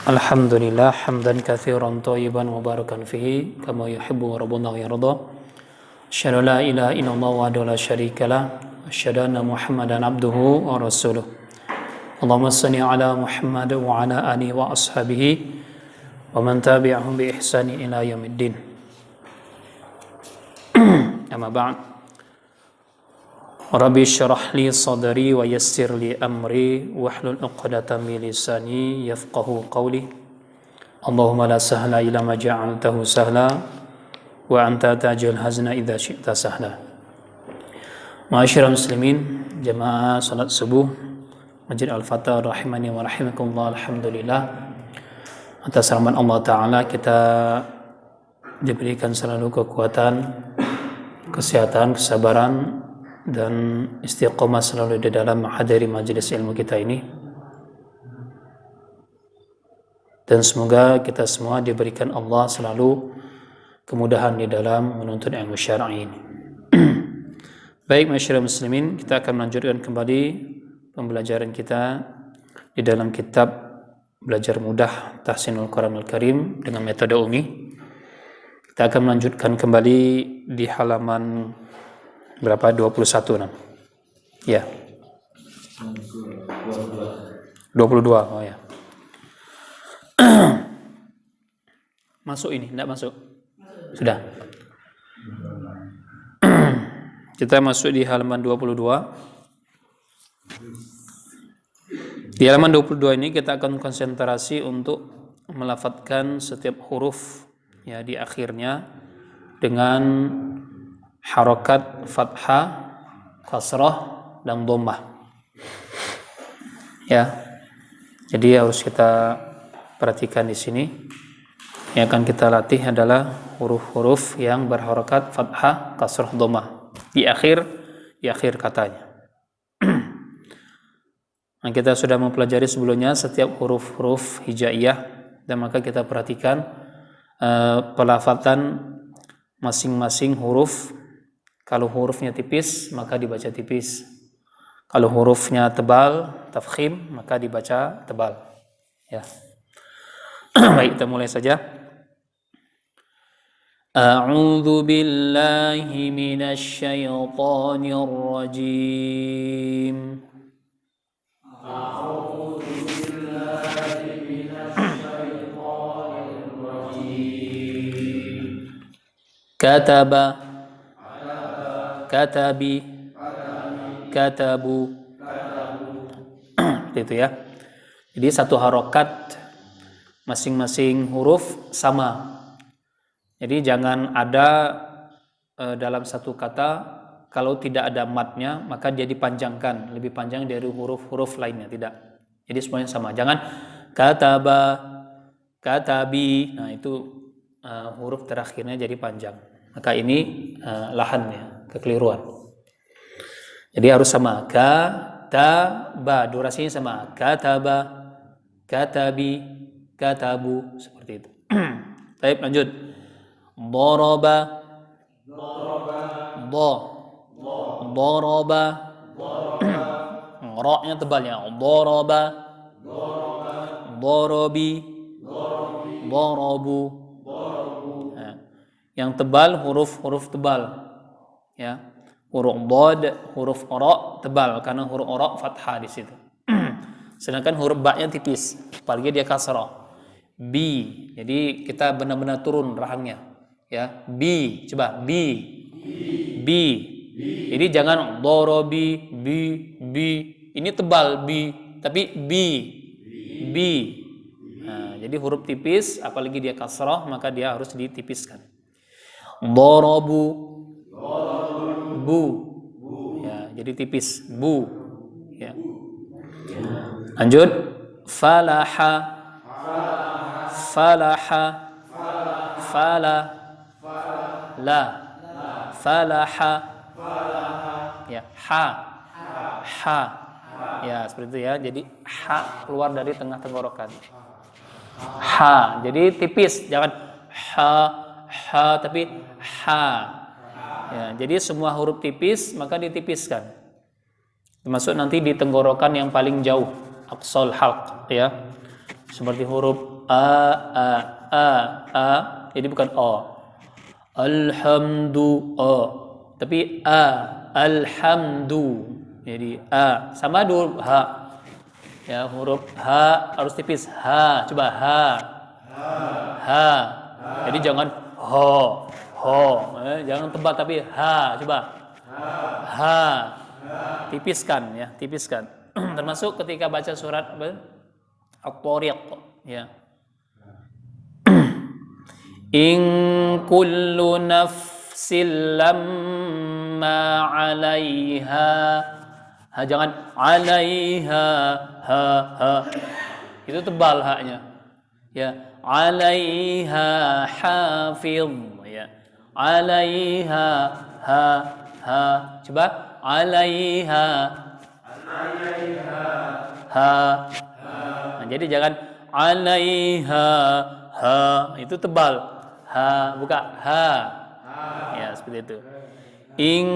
Alhamdulillah hamdan katsiran thayyiban mubarakan fihi kama yuhibbu rabbuna wa yarda. Asyhadu la ilaha illallah wahdahu la syarikalah wa asyhadu anna Muhammadan abduhu wa rasuluh. Allahumma shalli ala Muhammad wa ala alihi wa ashabihi wa man tabi'ahum bi ihsani ila yaumiddin. Amma ba'd. Rabbi syrah li sadri wa yassir li amri wahlul 'uqdatam min lisani yafqahu qawli. Allahumma la sahla illa ma ja'altahu sahla wa anta taj'al hazna idza syi'ta sahla. Ma'asyiral muslimin, jamaah salat subuh Masjid Al-Fatah rahimani wa rahimakumullah. Alhamdulillah, atas rahmat Allah Ta'ala kita diberikan selalu kekuatan, kesehatan, kesabaran dan istiqomah selalu di dalam menghadiri majelis ilmu kita ini. Dan semoga kita semua diberikan Allah selalu kemudahan di dalam menuntut ilmu syar'i ini. Baik, masyarakat muslimin, kita akan melanjutkan kembali pembelajaran kita di dalam kitab Belajar Mudah Tahsinul Quranul Karim dengan metode Umi. Kita akan melanjutkan kembali di halaman berapa? 21 nah. Ya. 22. Oh ya. Masuk ini, enggak masuk? Sudah. Kita masuk di halaman 22. Di halaman 22 ini kita akan konsentrasi untuk melafadzkan setiap huruf ya di akhirnya dengan harokat fathah, kasrah, dan dhammah. Ya. Jadi harus kita perhatikan di sini. Yang akan kita latih adalah huruf-huruf yang berharokat fathah, kasrah, dhammah di akhir katanya. Nah, kita sudah mempelajari sebelumnya setiap huruf-huruf hijaiyah, dan maka kita perhatikan pelafatan masing-masing huruf. Kalau hurufnya tipis maka dibaca tipis. Kalau hurufnya tebal, tafkhim, maka dibaca tebal. Ya. Baik, kita mulai saja. A'udzu billahi minasy syaithanir rajim. A'udzu billahi minasy syaithanir rajim. Kataba, katabi, katabu. Itu ya. Jadi satu harokat, masing-masing huruf sama. Jadi jangan ada dalam satu kata kalau tidak ada matnya maka dia dipanjangkan, lebih panjang dari huruf-huruf lainnya, tidak. Jadi semuanya sama. Jangan kataba, katabi. Nah, itu huruf terakhirnya jadi panjang. Maka ini lahannya, kekeliruan. Jadi harus sama. Kataba, durasinya sama. Kataba, katabi, katabu, seperti itu. Baik, lanjut. Doroba, doroba, roknya tebalnya. Doroba, dorobi, dorobu. Yang tebal huruf-huruf tebal, ya. Huruf dhad, huruf ra tebal karena huruf ra fathah di situ. Sedangkan huruf ba-nya tipis, apalagi dia kasrah. Bi, jadi kita benar-benar turun rahangnya, ya. Bi, coba bi. Jadi jangan dorobi, bi. Ini tebal bi, tapi bi. Nah, jadi huruf tipis, apalagi dia kasrah, maka dia harus ditipiskan. Dorobu, bu, ya, jadi tipis, bu, ya. Lanjut, falaha, fala, falaha, ya, ha, ya, seperti itu ya. Jadi ha keluar dari tengah tenggorokan, ha, jadi tipis, jangan ha tapi ha. Ya, jadi semua huruf tipis maka ditipiskan. termasuk nanti di tenggorokan yang paling jauh, aqsal halq, ya. Seperti huruf a, jadi bukan o. Alhamdu o, tapi alhamdu. Jadi sama dulu ha. Ya, huruf h harus tipis. Coba ha. Jadi jangan ho. Jangan tebal tapi coba ha. Tipiskan ya, tipiskan. Termasuk ketika baca surat At-Tariq, ya. In kullu nafsin lamma 'alaiha. Jangan 'alaiha Itu tebal haknya. Ya, 'alaiha hafiz, ya. 'Alaiha Coba 'alaiha jadi jangan 'alaiha itu tebal. Buka ya, seperti itu. In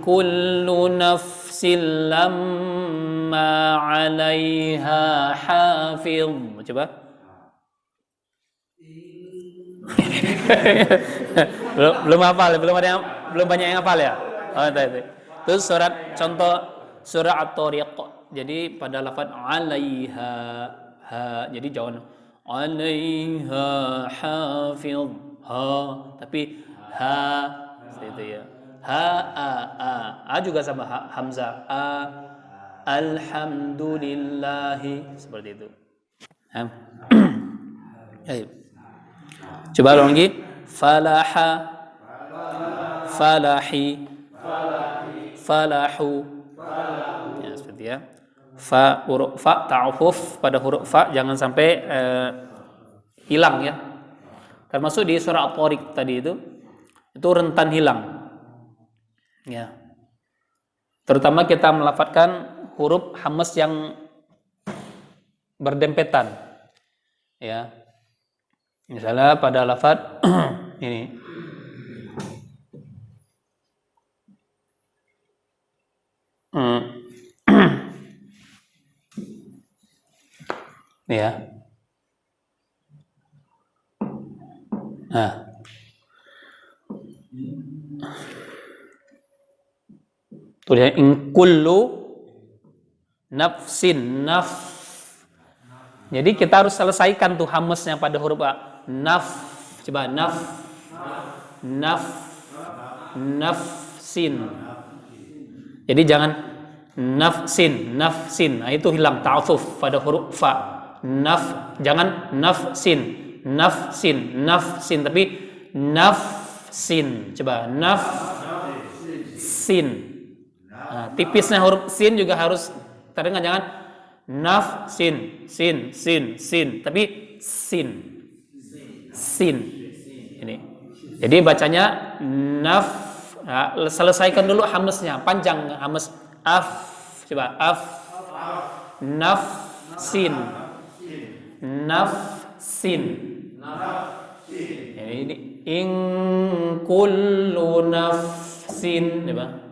kullu nafsin lamma 'alaiha hafiz. Coba. belum hafal, belum banyak yang hafal ya. Terus contoh surah At-Tariq. Jadi pada lafaz 'alaiha jadi jangan 'alaiha hafiz tapi seperti itu ya. Juga sama hamzah alhamdulillahi, seperti itu. Ayo. Coba ulang lagi. Falaha, falahi, falahu. Ya, seperti ya. Huruf fa ta'affuf pada huruf fa jangan sampai hilang ya. Termasuk di surah At-Tariq tadi itu rentan hilang. Ya. Terutama kita melafadzkan huruf hamzah yang berdempetan. Ya. Misalnya pada lafaz ini. Ya. Tulisnya in kullu nafsin, Jadi kita harus selesaikan tuh hamzahnya pada huruf a. Coba nafsin. Jadi jangan nafsin. Nah, itu hilang ta'atsuf pada huruf fa. Jangan nafsin, tapi nafsin. Coba nafsin. Nah, tipisnya huruf sin juga harus terdengar, jangan nafsin, sin, tapi sin. Ini. Jadi bacanya selesaikan dulu hamzahnya, panjang hamzah Coba nafsin. Ini in kullu nafsin, coba.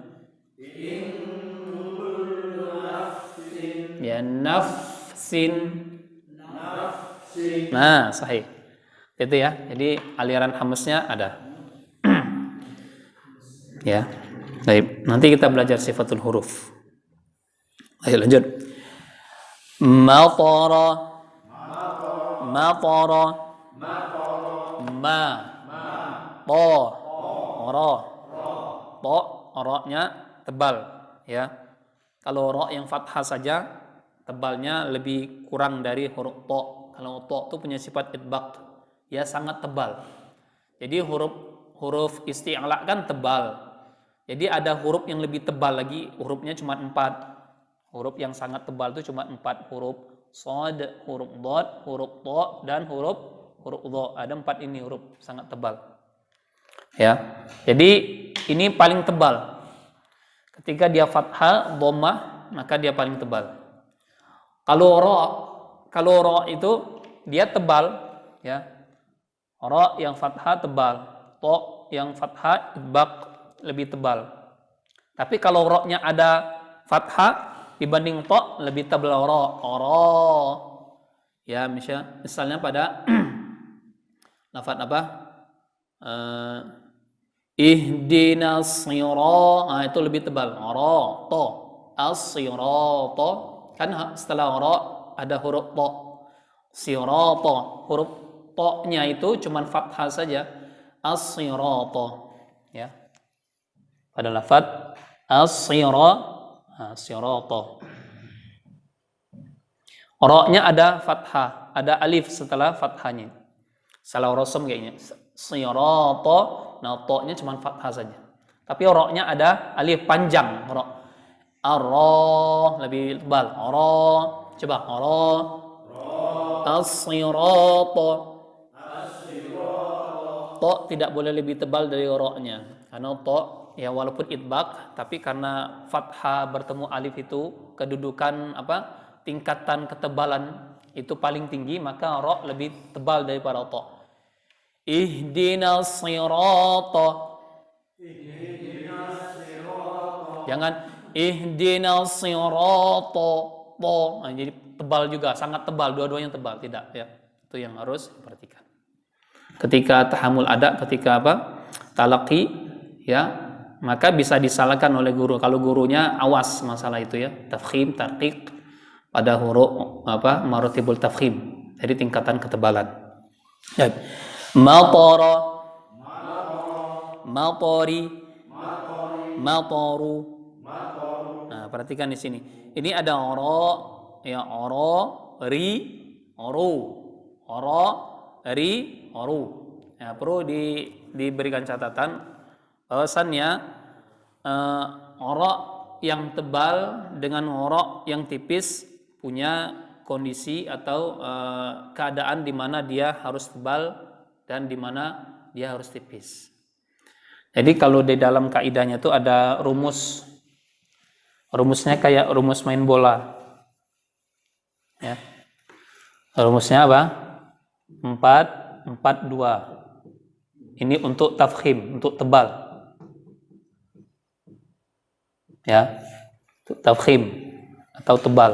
Ya, nafsin. Nah, sahih. Itu ya. Jadi aliran hamzahnya ada. Ya. Baik, nanti kita belajar sifatul huruf. Ayo lanjut. Matara. Ra-nya tebal ya. Kalau ra yang fathah saja tebalnya lebih kurang dari huruf ta. Kalau ta itu punya sifat idbaq, ya sangat tebal. Jadi huruf isti'la kan tebal. Jadi ada huruf yang lebih tebal lagi, hurufnya cuma 4. Huruf yang sangat tebal itu cuma 4 huruf. Shad, huruf dhad, huruf ta, dan huruf dha. Ada 4 ini huruf sangat tebal. Ya. Jadi ini paling tebal. Ketika dia fathah, dhammah, maka dia paling tebal. Kalau ra itu dia tebal, ya. Ra yang fathah tebal, ta yang fathah idbaq lebih tebal. Tapi kalau ra-nya ada fathah dibanding to lebih tebal ro. Ya, misalnya pada lafaz apa? Ihdinas sirata, nah itu lebih tebal. Ra, to. As-sirata, kan setelah ra ada huruf to. Sirata, huruf to-nya itu cuman fathah saja. As-sirata, ya. Pada lafaz as-sirata. Ra-nya ada fathah, ada alif setelah fathahnya. Salah rosem kayaknya. Sirata, nah to-nya cuma fathah saja. Tapi ra-nya ada alif panjang, ra. Ar-ra lebih tebal. Ra. Coba ra. As-sirata. To tidak boleh lebih tebal dari ra-nya. Karena to ya walaupun idbaq tapi karena fathah bertemu alif itu kedudukan apa? Tingkatan ketebalan itu paling tinggi, maka ra lebih tebal daripada to. Ihdinas sirata. Jangan ihdinas sirata. Nah, jadi tebal juga, sangat tebal, dua-duanya tebal, tidak ya. Itu yang harus diperhatikan. Ketika tahamul ada, ketika apa? Talaqi ya, maka bisa disalahkan oleh guru kalau gurunya awas masalah itu ya. Tafkhim, tarqiq pada huruf apa? Maratibul tafkhim. Jadi tingkatan ketebalan. Ya. Matara, matari, mataru. Nah, perhatikan di sini. Ini ada ora, ya ora, ri, oru, ora, ri, oru. Ya, perlu diberikan catatan bahwasannya ora yang tebal dengan ora yang tipis punya kondisi atau keadaan di mana dia harus tebal dan di mana dia harus tipis. Jadi kalau di dalam kaidahnya itu ada rumus. Rumusnya kayak rumus main bola. Ya. Rumusnya apa? 4, 4, 2. Ini untuk tafkhim, untuk tebal. Ya. Untuk tafkhim atau tebal.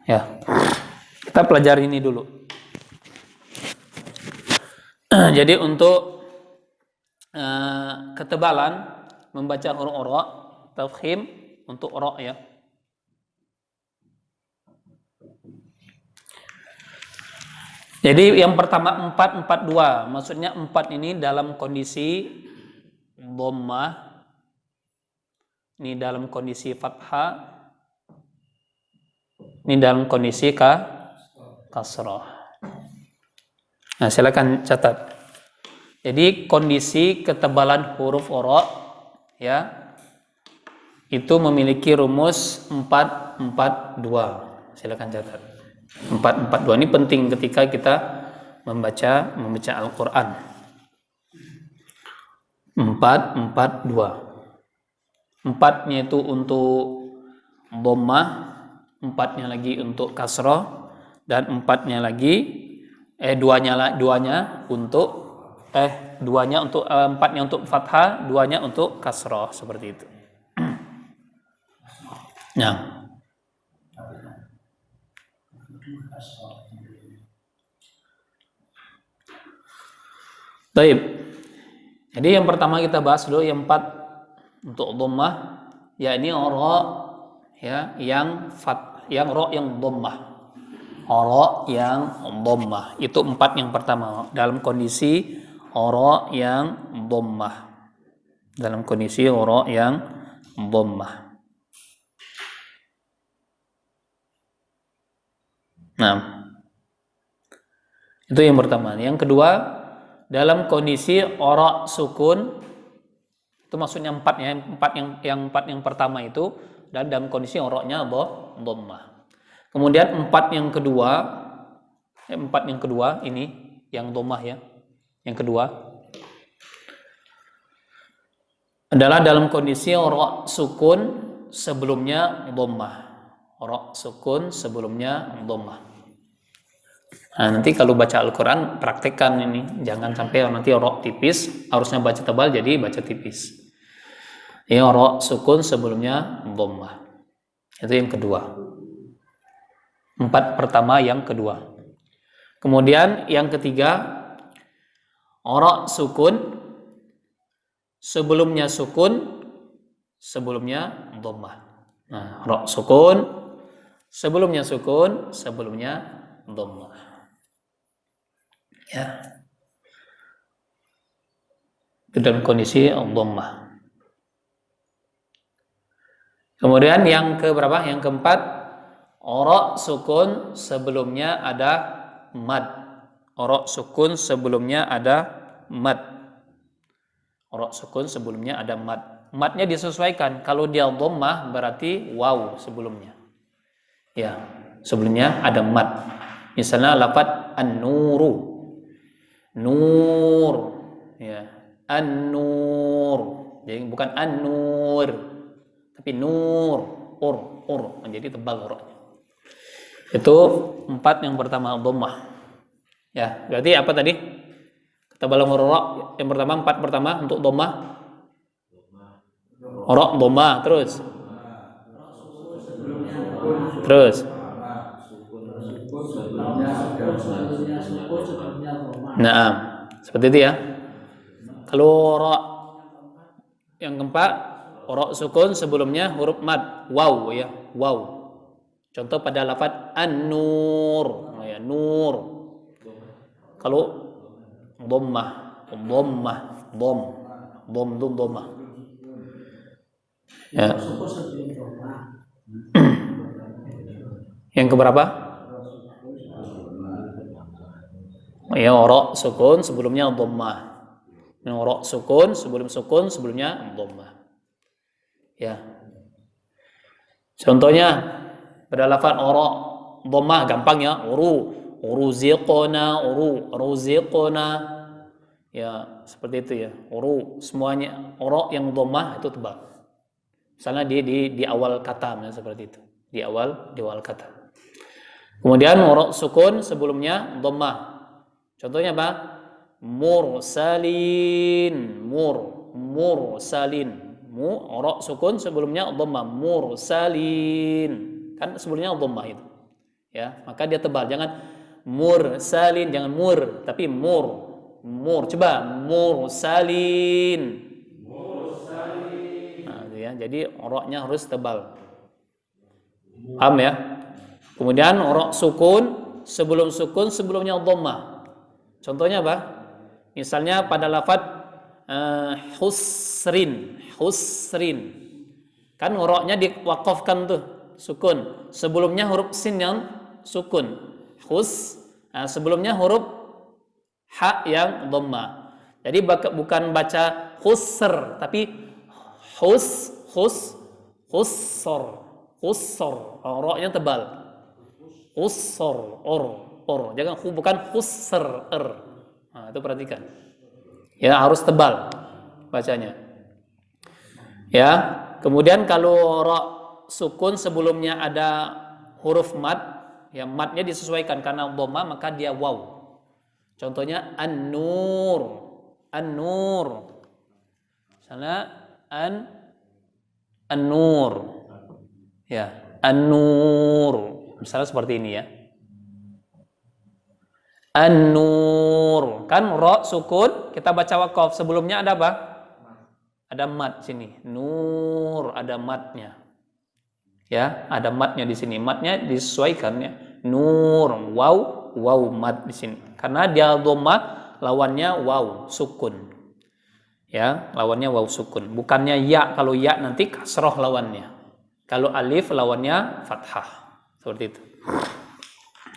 Ya. Kita pelajari ini dulu. Jadi untuk ketebalan membaca huruf ra, tafkhim untuk ra ya. Jadi yang pertama 4, 4, 2. Maksudnya 4 ini dalam kondisi dhammah, ini dalam kondisi fathah, ini dalam kondisi kasrah. Nah, silakan catat. Jadi kondisi ketebalan huruf ra ya itu memiliki rumus 4, 4, 2. Silakan catat. 4, 4, 2 ini penting ketika kita membaca Al-Qur'an. 4, 4, 2. 4-nya itu untuk dhammah, 4-nya lagi untuk kasrah, dan 4-nya lagi 2-nya untuk 4-nya untuk fathah, 2-nya untuk kasrah, seperti itu. Nah. Baik. Jadi yang pertama kita bahas dulu yang 4 untuk dhammah, ya ini ra ya yang ra yang dhammah. Ra yang dhammah. Itu 4 yang pertama dalam kondisi ra yang dhammah. Dalam kondisi ra yang dhammah. Nah, itu yang pertama. Yang kedua, dalam kondisi ra sukun, itu maksudnya 4 ya, yang 4 yang pertama itu, dan dalam kondisi ra-nya dhammah. Kemudian 4 yang kedua ini yang dhammah ya. Yang kedua adalah dalam kondisi ra sukun sebelumnya dhammah. Ra sukun sebelumnya dhammah. Nah, nanti kalau baca Al-Qur'an praktekkan ini, jangan sampai nanti ra tipis harusnya baca tebal jadi baca tipis. Ya, ro sukun sebelumnya dhammah. Itu yang kedua. 4 pertama yang kedua. Kemudian yang ketiga, ro sukun sebelumnya dhammah. Nah, ro sukun sebelumnya dhammah. Ya. Itu dalam kondisi dhammah. Kemudian yang keberapa? Yang keempat, ro sukun sebelumnya ada mad. Ro sukun sebelumnya ada mad. Ro sukun sebelumnya ada mad. Madnya disesuaikan. Kalau dia dhammah berarti waw sebelumnya. Ya, sebelumnya ada mad. Misalnya lafaz an-nuru. Nur. Ya, an-nur. Jadi bukan an-nur, tapi nur, ur, menjadi tebal hurufnya. Itu 4 yang pertama dhammah. Ya, berarti apa tadi? Ketebalan huruf yang pertama 4 pertama untuk dhammah. Huruf dhammah terus. Nah, seperti itu ya. Kalau ra yang keempat, ro sukun sebelumnya huruf mad, waw ya, waw. Contoh pada lafaz an-nur, ya, nur. Kalau dhammah, dhammah. Ya. Yang keberapa? Ya, ro sukun sebelumnya dhammah. Ro sukun sebelumnya dhammah. Ya. Contohnya pada lafaz ora dhammah gampang ya, uruziqona. Ya, seperti itu ya. Semuanya ora yang dhammah itu tebal. Misalnya di awal kata seperti itu. Di awal kata. Kemudian ora sukun sebelumnya dhammah. Contohnya apa? Mursalin. Ro sukun sebelumnya dhammah, mursalin. Kan sebelumnya dhammah itu. Ya, maka dia tebal. Jangan mursalin, jangan mur, tapi mur. Coba mursalin. Nah, ya, jadi ro-nya harus tebal. Paham ya? Kemudian ro sukun sebelumnya dhammah. Contohnya apa? Misalnya pada lafaz husrin. Kan ro-nya diwakafkan tuh, sukun. Sebelumnya huruf sin yang sukun. Sebelumnya huruf ha yang dhammah. Jadi bukan baca husr, tapi hussor. Ro-nya tebal. Hussor, Jangan bukan husr. Nah, itu perhatikan. Ya, harus tebal bacanya. Ya, kemudian kalau ro sukun sebelumnya ada huruf mad, ya madnya disesuaikan karena dhammah maka dia waw. Contohnya an-nur. Misalnya an-nur. Ya, an-nur. Misalnya seperti ini ya. An-nur. Kan ro sukun, kita baca waqaf. Sebelumnya ada apa? Ada mad sini. Nur, ada madnya. Ya, ada madnya di sini. Madnya disesuaikan ya. Nur, waw mad di sini. Karena dia dhammah, lawannya waw sukun. Ya, lawannya waw sukun. Bukannya ya. Kalau ya nanti kasroh lawannya. Kalau alif lawannya fathah. Seperti itu.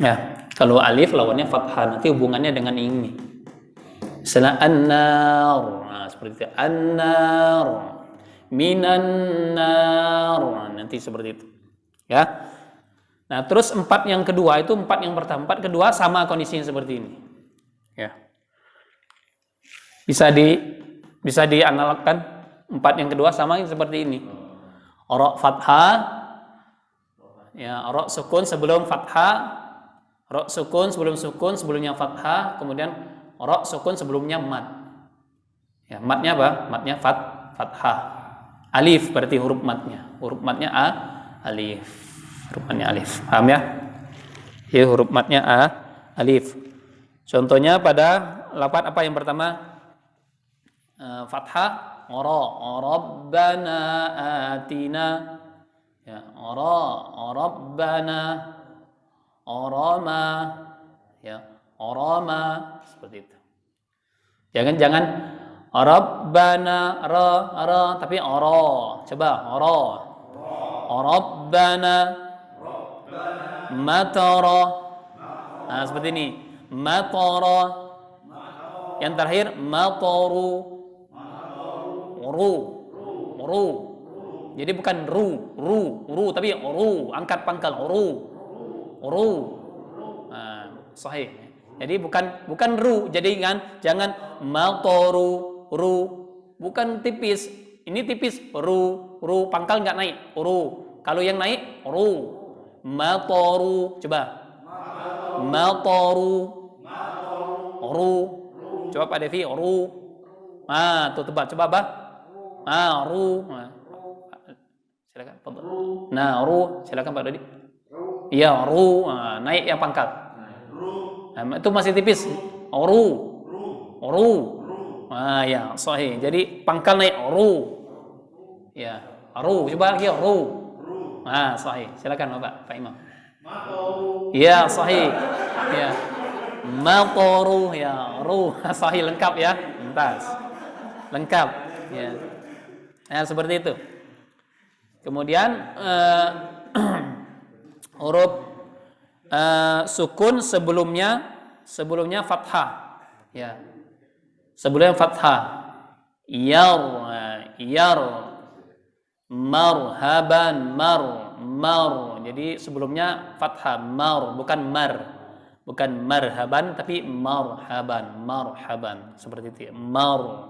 Ya, kalau alif lawannya fathah, nanti hubungannya dengan ini. Misalnya an-nar, nah, seperti itu. An-nar, minan nar, nanti seperti itu. Ya. Nah, terus 4 yang kedua itu 4 yang pertama, 4 kedua sama kondisinya seperti ini. Ya. Bisa dianalogkan 4 yang kedua sama seperti ini. Ro fathah, ya, ro sukun sebelum fathah. Ro sukun sebelumnya fathah, kemudian ro sukun sebelumnya mad. Ya, madnya apa? Madnya fathah. Alif berarti huruf matnya. Huruf matnya alif. Huruf matnya alif. Paham ya? Ya, huruf matnya alif. Contohnya pada lafaz apa yang pertama? Fathah. Rabbana atina. Ya, Rabbana. Orama. Ya, orama. Seperti itu. Jangan Rabbana ra tapi ora. Coba ora. Rabbana matara. Nah, seperti ini. Matara. Yang terakhir mataru. Ru. Jadi bukan ru tapi ru, angkat pangkal ru. Nah, sahih. Jadi bukan ru. Jadi jangan mataru ru. Bukan tipis. Ini tipis ru pangkal enggak naik. Ru. Kalau yang naik ru. Mataru. Coba. Mataru. Ru. Coba Pak Devi ru. Tuh tebak. Coba Pak. Ru. Silakan. Nah, ru. Silakan Pak Dodi. Iya, ru. Naik yang pangkal. Nah, itu masih tipis. Ru. Ya, sahih. Jadi pangkal naik ru. Ya, ru. Coba lagi ru. Sahih. Silakan Pak Imam. Ya, sahih. Ya. Mataru ya, ru. Sahih lengkap ya. Mumtaz. Lengkap. Ya. Nah, seperti itu. Kemudian huruf sukun sebelumnya fathah. Ya. Sebelumnya fathah. Yar. Marhaban mar. Jadi sebelumnya fathah bukan mar. Bukan marhaban tapi marhaban. Seperti itu.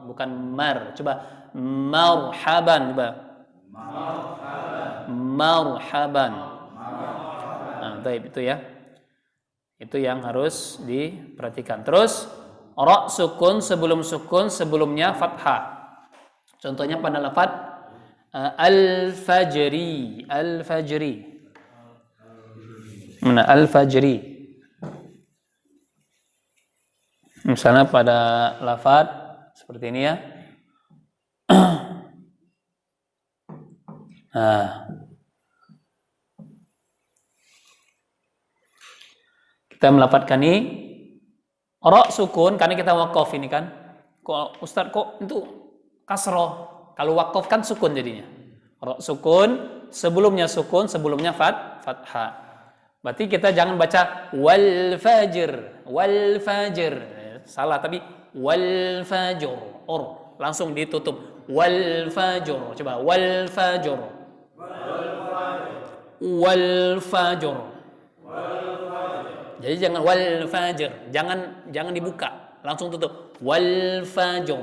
Bukan mar. Coba marhaban coba. Marhaban. Baik, itu ya. Itu yang harus diperhatikan. Terus ra sukun sebelumnya fathah. Contohnya pada lafaz al-fajri. Mana al-fajri? Misalnya pada lafaz seperti ini ya. Kita melafadzkan ini ra sukun karena kita waqaf ini kan. Kok Ustaz kok itu kasroh? Kalau waqaf kan sukun jadinya. Ra sukun, sebelumnya fathah. Berarti kita jangan baca wal fajr. Salah tapi wal fajr. Langsung ditutup wal fajr. Coba wal fajr. Jadi jangan wal fajr, jangan dibuka, langsung tutup wal fajr.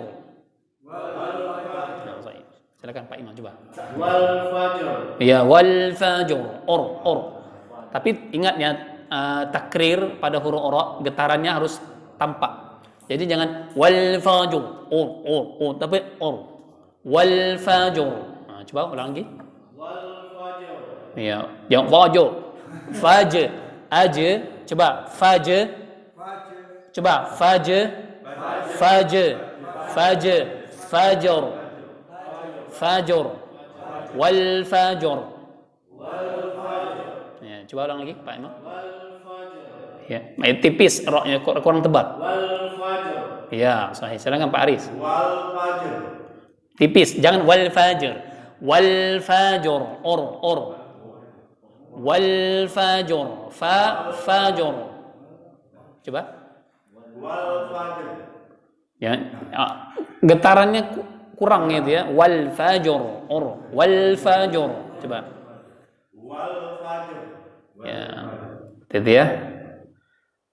Silakan Pak Imam coba. Wal fajr. Iya, wal fajr. Tapi ingat ya, takrir pada huruf ra getarannya harus tampak. Jadi jangan wal fajr. Tapi wal fajr. Coba ulang lagi. Wal fajr. Iya, jangan fajr. Coba fajr. Coba fajr. Wal fajr. Ya, coba ulang lagi Pak Imam. Ya, tipis ra-nya kurang tebal. Wal fajr. Ya, sahih. Silakan Pak Aris. Wal fajr. Tipis, jangan wal fajr. Wal fajr. Wal fajr. Fajr. Coba. Wal fajr. Ya, getarannya kurang gitu ya. Wal fajr. Wal fajr. Coba. Wal fajr. Ya. Itu ya.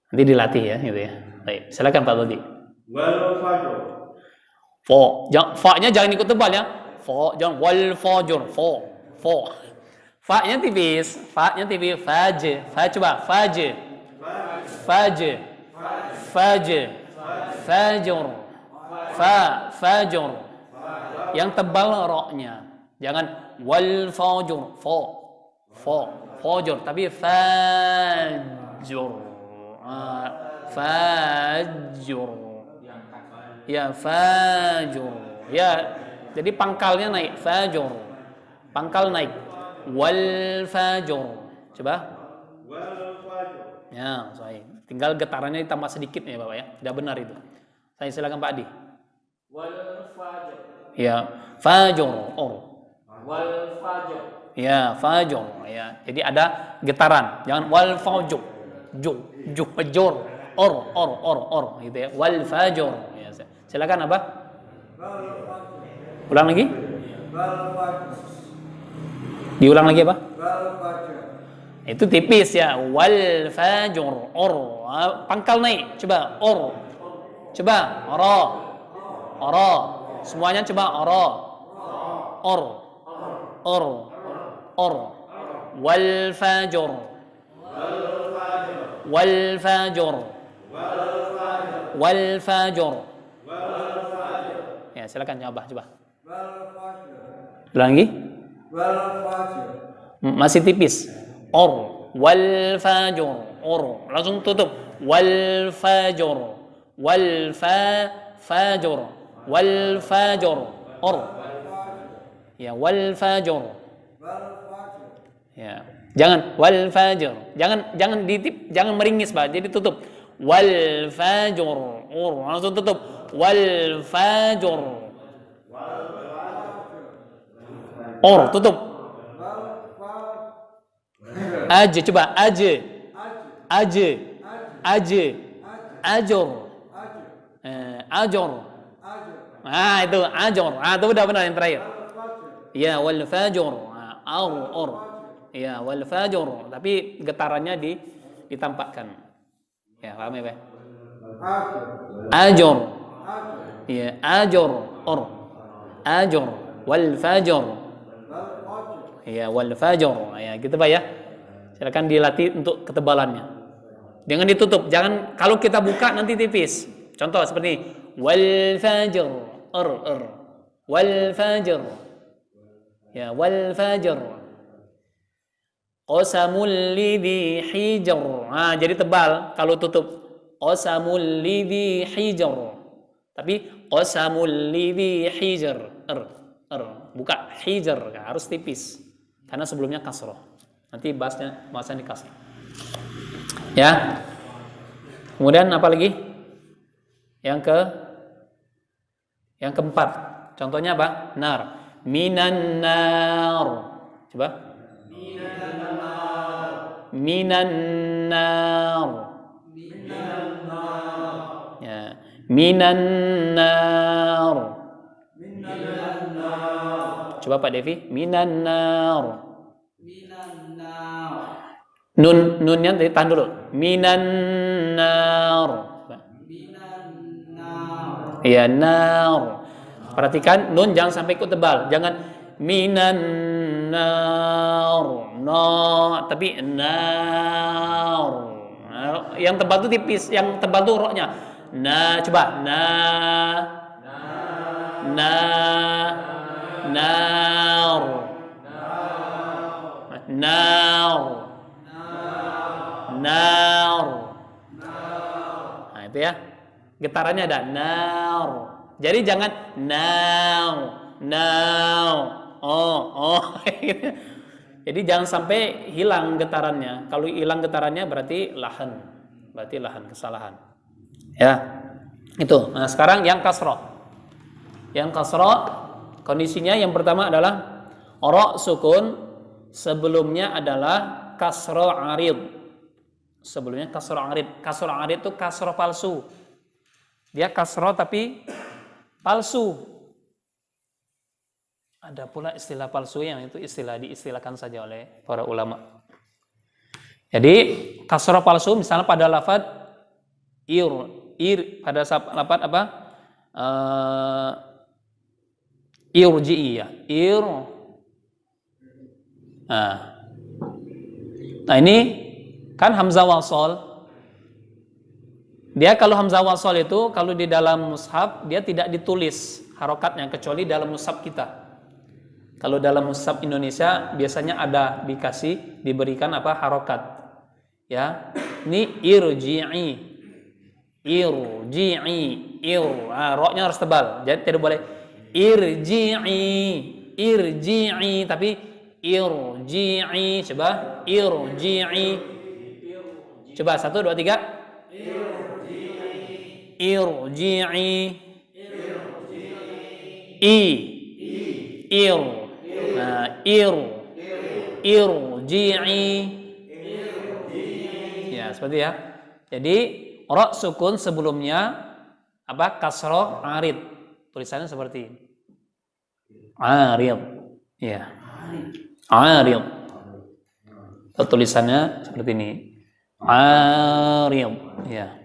Nanti dilatih ya gitu ya. Baik, silakan Pak Dodi. Wal fajr. Fa-nya jangan ikut tebal ya. Jangan wal fajr. Fa-nya tipis. Coba fajr. Fajr. Fajr. Yang tebal ra-nya. Jangan wal fajur, fajur, tapi fajur. Fajur. Ya, fajur. Ya, jadi pangkalnya naik, fajur. Pangkal naik. Wal fajur. Coba. Wal fajr. Ya, sahih. Tinggal getarannya ditambah sedikit ya, Bapak ya. Sudah benar itu. Saya silakan Pak Adi. Wal fajr. Ya, fajur. Wal fajr. Ya, fajur. Ya, jadi ada getaran. Jangan wal fajur. Jur. Or gitu ya. Wal fajur. Ya, silakan apa? Ulang lagi? Diulang lagi apa? Itu tipis ya. Wal fajur. Pangkal naik. Coba Coba ora. Semuanya coba ora. Or. Wal fajur. Ya, silakan coba. Ulang lagi? Masih tipis. Wal fajur. Langsung tutup. Wal fajur. Ya, wal fajur. Ya. Jangan wal fajr. Jangan ditip, jangan meringis, Pak. Jadi tutup. Wal fajr. Langsung tutup. Wal fajr. Tutup. Coba ajur. Itu ajur. Itu udah benar yang terakhir. Ya, wal fajr. Ya, wal fajr, tapi getarannya ditampakkan. Ya, paham ya, Pak? Ajur. Ya, ajur. Wal fajr. Ya, wal fajr. Ya, gitu Pak ya. Silakan dilatih untuk ketebalannya. Jangan ditutup. Jangan, kalau kita buka nanti tipis. Contoh seperti wal fajr. Wal fajr. Ya, wal fajr. Qasamul lidhi hijr. Jadi tebal kalau tutup. Qasamul lidhi hijr. Tapi qasamul lidhi hijr. Buka hijr, harus tipis. Karena sebelumnya kasrah. Nanti bahasan di kasrah. Ya. Kemudian apa lagi? Yang keempat. Contohnya apa? Nar. Minan nar. Coba. Minan nar. Ya. Minan nar. Coba Pak Devi. Minan nar. Nunnya ditahan dulu. Minan nar. Ya, nar. Perhatikan nun jangan sampai ikut tebal. Jangan minan nar. No, tapi nar. Yang tebal itu tipis, yang tebal itu roknya. Coba nar. Itu ya. Getarannya ada nar. Jadi jangan now. Jadi jangan sampai hilang getarannya. Kalau hilang getarannya berarti lahan. Kesalahan. Ya. Itu. Nah, sekarang yang kasrah. Yang kasrah kondisinya yang pertama adalah ra sukun, sebelumnya adalah kasrah arid. Sebelumnya kasrah arid. Kasrah arid itu kasrah palsu. Dia kasrah tapi palsu. Ada pula istilah palsu yang itu diistilahkan saja oleh para ulama. Jadi kasrah palsu misalnya pada lafaz ir pada lafaz apa? Irji'i ya. Nah ini kan hamzah wasol. Dia kalau hamzah wasol itu kalau di dalam mushaf dia tidak ditulis harokatnya kecuali dalam mushaf kita. Kalau dalam mushaf Indonesia biasanya ada diberikan apa harokat. Ya, ini irji'i, roknya harus tebal. Jadi tidak boleh irji'i, tapi irji'i. Coba irji'i. Coba 1, 2, 3. Irji'i. Nah, irji'i. Ya, seperti ya. Jadi ra sukun sebelumnya apa? Kasroh arid. Tulisannya seperti ini. Arid. Ya. Arid. Tulisannya seperti ini. Arid. Ya.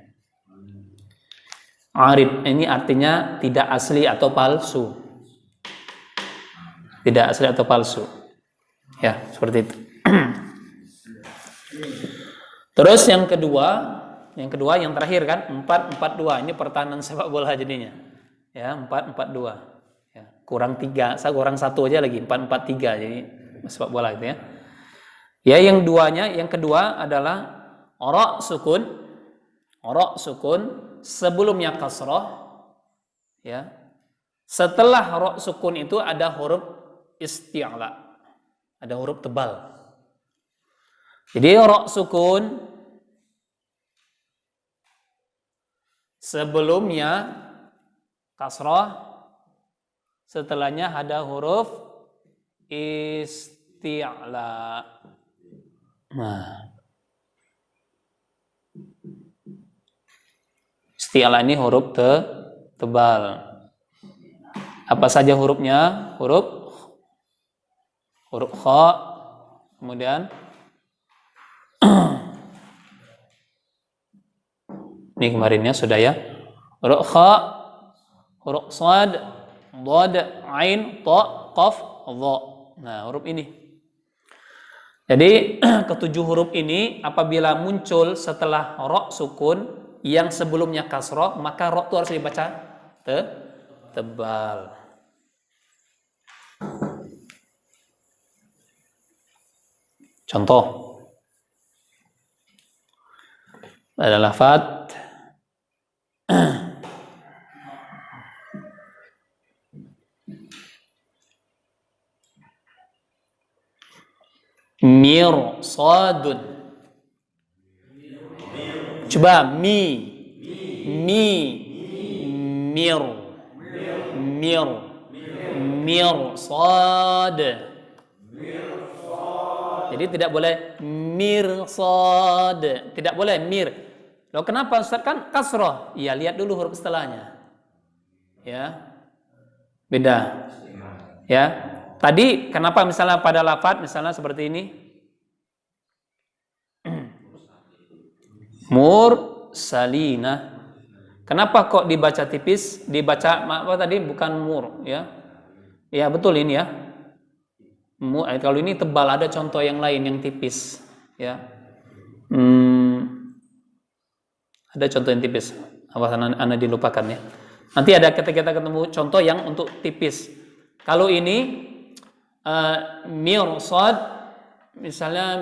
Arid ini artinya tidak asli atau palsu. Tidak asli atau palsu. Ya, seperti itu. Terus yang kedua yang terakhir kan 4-4-2. Ini pertahanan sepak bola jadinya. Ya, 4-4-2. Ya, kurang 3, saya kurang 1 aja lagi 4-4-3 jadi sepak bola itu ya. Ya, yang kedua adalah ra sukun sebelumnya kasrah. Ya. Setelah ra sukun itu ada huruf isti'la. Ada huruf tebal. Jadi ra sukun sebelumnya kasrah, setelahnya ada huruf isti'la. Nah, isti'la ini huruf tebal. Apa saja hurufnya? Huruf kha, kemudian ini kemarinnya sudah ya. Huruf kha, huruf shad, dhad, ain, ta, qaf, dha. Nah, huruf ini. Jadi ketujuh huruf ini apabila muncul setelah ra sukun yang sebelumnya kasrah, maka ra itu harus dibaca tebal. Contoh ada lafaz mirsadun. Coba mirsad. Jadi tidak boleh mirsad, tidak boleh mir. Loh kenapa Ustaz, kan kasrah? Ya lihat dulu huruf setelahnya. Ya. Beda. Ya. Tadi kenapa misalnya pada lafaz misalnya seperti ini? Mursalina. Kenapa kok dibaca tipis? Dibaca apa tadi bukan mur, ya. Ya betul ini ya. Kalau ini tebal, ada contoh yang lain yang tipis, ya. Ada contoh yang tipis. Awas anda dilupakan ya. Nanti ada ketika kita ketemu contoh yang untuk tipis. Kalau ini mirsad, misalnya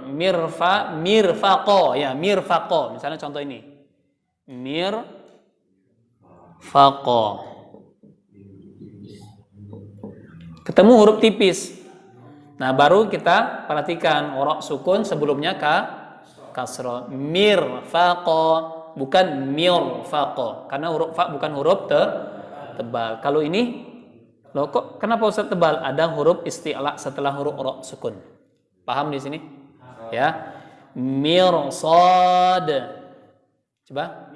mirfaqo, ya mirfaqo. Misalnya contoh ini. Mirfaqo. Ketemu huruf tipis. Nah, baru kita perhatikan ra sukun sebelumnya kasrah. Mirfaqo, bukan mirfaqo. Karena huruf fa bukan huruf tebal. Kalau ini loh kok kenapa Ustaz tebal? Ada huruf isti'la setelah huruf ra sukun. Paham di sini? Ya. Mirsad. Coba.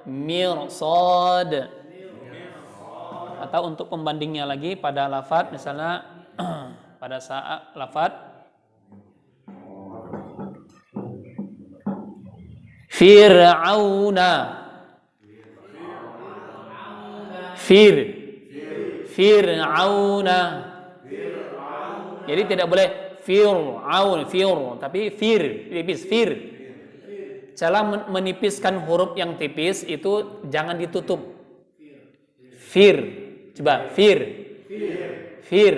Mirsad. Atau untuk pembandingnya lagi pada lafaz misalnya pada saat lafaz Fir'auna. Fir'auna. Jadi tidak boleh Fir'aun, tapi tipis, fir. Cara menipiskan huruf yang tipis itu jangan ditutup. Fir. Coba, fir. Fir.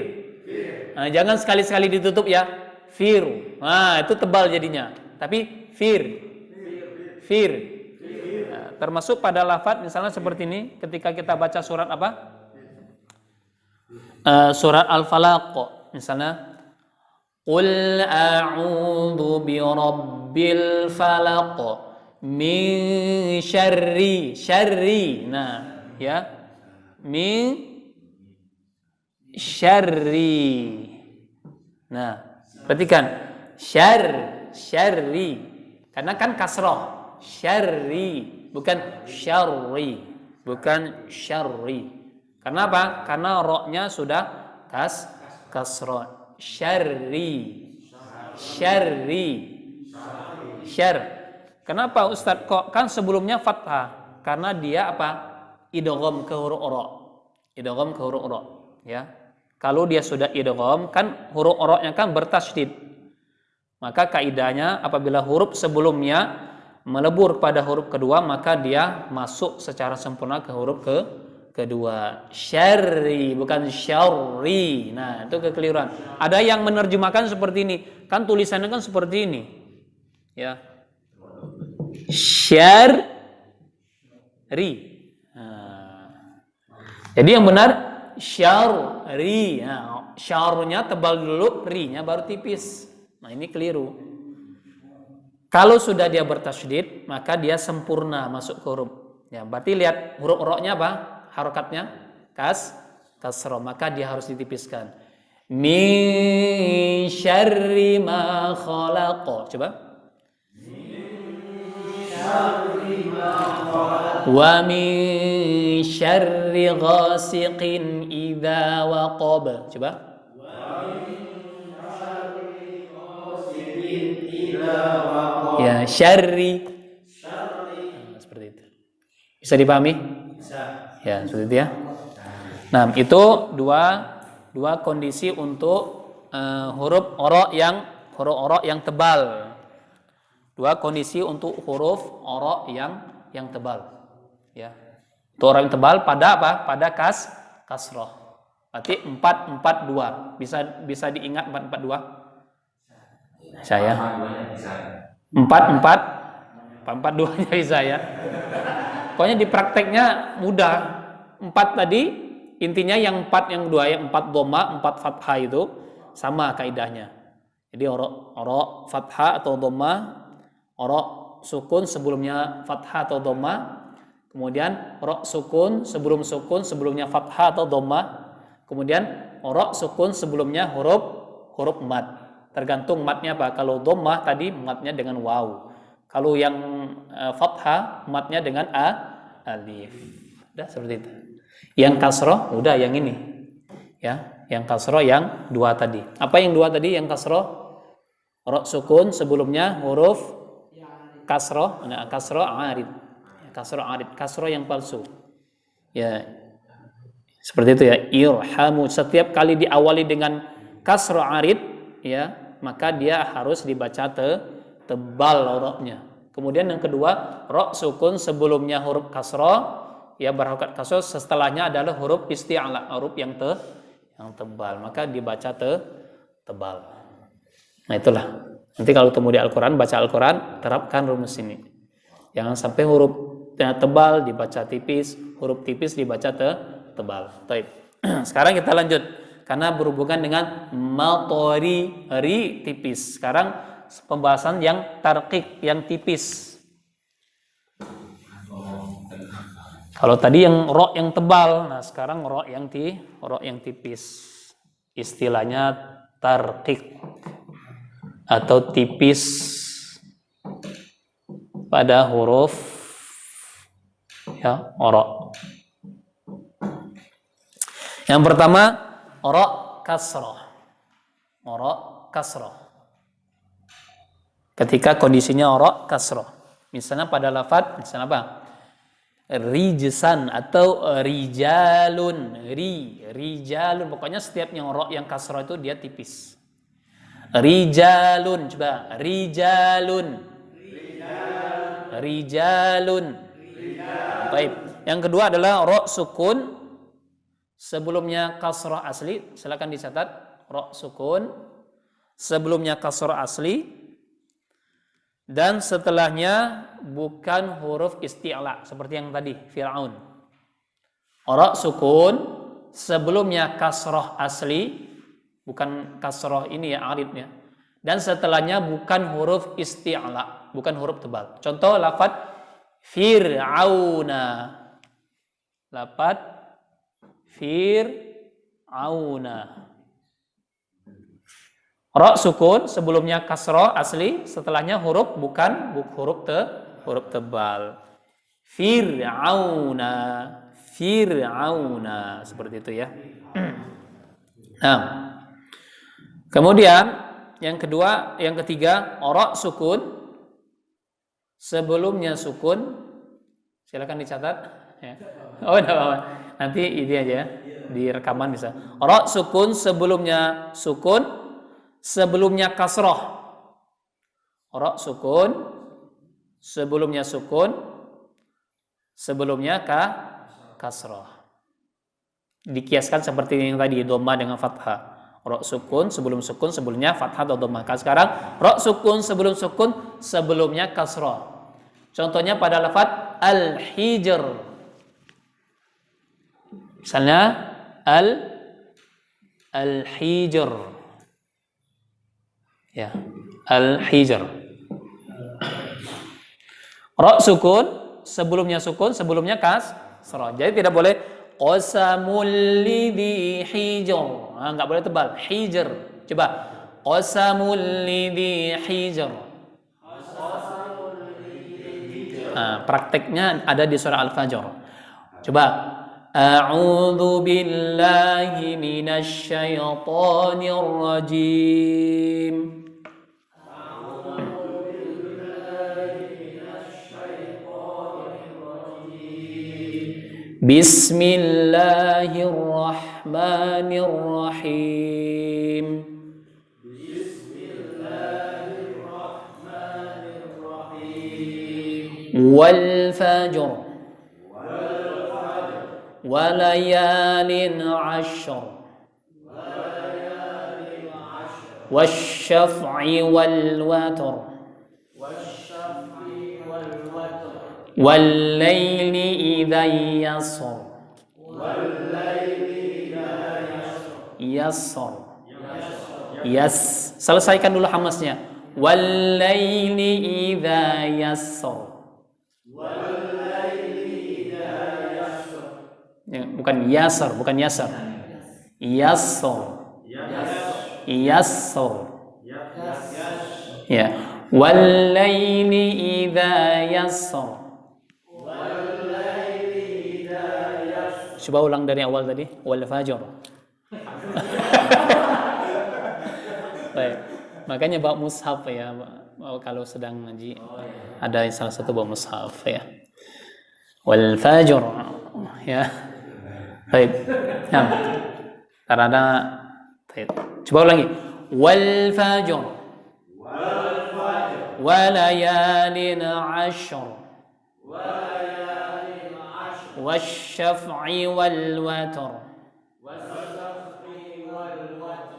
Nah, jangan sekali-sekali ditutup ya. Fir. Nah, itu tebal jadinya. Tapi fir. Fir. Nah, termasuk pada lafadz misalnya seperti ini ketika kita baca surat apa? Surat Al-Falaq misalnya Qul a'udzu birabbil falaq min syarri. Nah, ya. Min syarri. Nah, perhatikan syarri. Karena kan kasrah. Syarri, bukan syarri. Bukan syarri. Karena apa? Karena roknya sudah kasrah. Syarri. Kenapa Ustadz kok kan sebelumnya fathah? Karena dia apa? Idgham ke huruf ra. Ya. Kalau dia sudah idgham kan huruf ra-nya kan bertasydid. Maka kaidahnya apabila huruf sebelumnya melebur pada huruf kedua maka dia masuk secara sempurna ke huruf kedua. Syarri bukan syarri. Nah, itu kekeliruan. Ada yang menerjemahkan seperti ini. Kan tulisannya kan seperti ini. Ya. Syarri. Nah. Jadi yang benar syarri. Nah, syarnya tebal dulu, ri-nya baru tipis. Nah, ini keliru. Kalau sudah dia bertasydid, maka dia sempurna masuk ke huruf. Ya, berarti lihat huruf ra-nya apa? Harokatnya kasrah, maka dia harus ditipiskan. Min syarri ma khalaq. Coba. Min syarri ma khalaq. Wa min syarri ghasiqin idza waqab. Coba. Wa min syarri ghasiqin idza waqab. Ya, syarri. Nah, seperti itu. Bisa dipahami? Bisa. Ya, seperti itu ya. Nah, itu dua kondisi untuk huruf ora yang tebal. Dua kondisi untuk huruf ora yang tebal. Ya. Itu ora yang tebal pada apa? Pada kasrah. Berarti 442. Bisa diingat 442? Saya. 442-nya bisa ya. Pokoknya di prakteknya mudah. 4 tadi intinya yang 4 yang 2 yang 4 dhamma, 4 fathah itu sama kaidahnya. Jadi ora fathah atau dhamma, ora sukun sebelumnya fathah atau dhamma, kemudian ora sukun sebelumnya fathah atau dhamma, kemudian ora sukun sebelumnya huruf mad. Tergantung madnya apa. Kalau dhammah tadi madnya dengan waw. Kalau yang fathah madnya dengan alif. Udah seperti itu. Yang kasroh udah yang ini. Ya, yang kasroh yang 2 tadi. Apa yang 2 tadi? Yang kasroh ra sukun sebelumnya huruf kasroh, nah kasroh arid. Kasroh yang palsu. Ya. Seperti itu ya. Irhamu, setiap kali diawali dengan kasroh arid ya, maka dia harus dibaca tebal ra-nya. Kemudian yang kedua, ra sukun sebelumnya huruf kasroh ya berharokat kasroh, setelahnya adalah huruf isti'ala, huruf yang tebal, maka dibaca tebal. Nah, itulah. Nanti kalau ketemu di Al-Qur'an, baca Al-Qur'an, terapkan rumus ini. Jangan sampai huruf tebal dibaca tipis, huruf tipis dibaca tebal. Baik. Sekarang kita lanjut karena berhubungan dengan matori, ri tipis. Sekarang pembahasan yang tarqiq, yang tipis. Kalau tadi yang ro yang tebal, nah sekarang ro yang tipis. Istilahnya tarqiq atau tipis pada huruf ya ro. Yang pertama ro kasroh. Ketika kondisinya ro kasroh. Misalnya pada lafadz, misalnya apa? Rijsan atau rijalun, rijalun, pokoknya setiap yang ro yang kasroh itu dia tipis. Rijalun, coba rijalun. Baik. Yang kedua adalah ro sukun sebelumnya kasrah asli, silakan dicatat ra sukun, sebelumnya kasrah asli, dan setelahnya bukan huruf isti'la seperti yang tadi Fir'aun. Ra sukun, sebelumnya kasrah asli, bukan kasrah ini ya aridnya, dan setelahnya bukan huruf isti'la, bukan huruf tebal. Contoh lafaz Fir'auna, lafaz Fir'auna. Ra sukun, sebelumnya kasrah asli, setelahnya huruf bukan huruf tebal. Fir'auna, Fir'auna, seperti itu ya. Nah, kemudian yang ketiga, ra sukun, sebelumnya sukun, silakan dicatat. Ya. Oh, enggak apa-apa. Nanti ini aja di rekaman bisa. Ra sukun, sebelumnya sukun, sebelumnya kasrah. Ra sukun, sebelumnya sukun, sebelumnya kasrah. Dikiaskan seperti yang tadi, dhamma dengan fathah. Ra sukun, sebelumnya fathah atau dhammah. Sekarang ra sukun, sukun, sebelumnya kasrah. Contohnya pada lafaz al-hijr. Misalnya al-hijr. Ya, al-hijr. Ra sukun, sebelumnya kasrah. Jadi tidak boleh qasamul lidhi hijr. Enggak boleh tebal. Hijr. Coba. Qasamul lidhi hijr. Prakteknya ada di surah Al-Fajr. Coba. A'udzu billahi minasy syaithanir rajim. Bismillahirrahmanirrahim. Wal fajr. Walayalin 'ashr. Wasyaf'i wal watr. Wal-laili idza yasr. Selesaikan dulu hamasnya. Wal-laili idza yasr. Ya, bukan yasr. Yasr. Ya. Wal-laili idza yasr. Coba ulang dari awal tadi. Wal fajr. Baik. Makanya bawa mushaf ya. Kalau sedang ngaji ada salah satu bawa mushaf ya. Wal fajr. Ya. Baik. Ya. Karena coba ulangi. Wal fajr. Walayalin 'ashr. Wasyaf'i wal watr.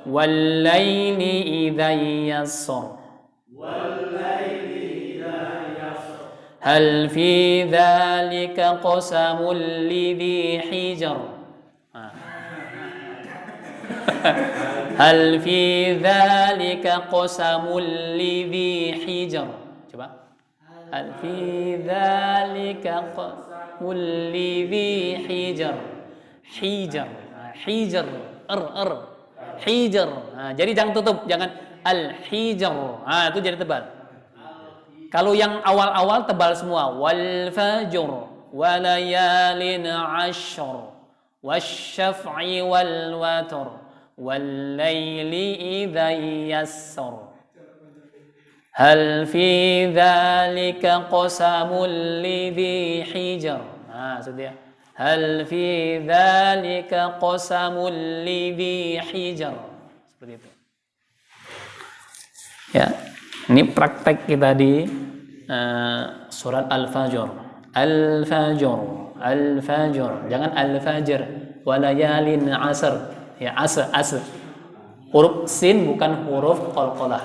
Wal-laili idza yasr. Hal fi dzalika qasamul lidhi hijr. Hal fi dzalika qasamul lidhi hijr. Coba. Hal fi dzalika lidhi hijr. Hijr. Hijr. Jadi jangan tutup, jangan al-hijr. Itu jadi tebal. Kalau yang awal-awal tebal semua. Wal fajr, walayalin 'ashr, wasyaf'i wal watr, wal-laili idza yassar. Hal fi dzalika qasamul lidhi hijr. Sudah. Hal fi dzalika qasamul lidhi hijr. Seperti itu. Ya, ini praktek kita di surat Al-Fajr. Al-Fajr, Al-Fajr. Jangan Al-Fajr. walayalin asr. Ya, as. Huruf sin bukan huruf qalqalah.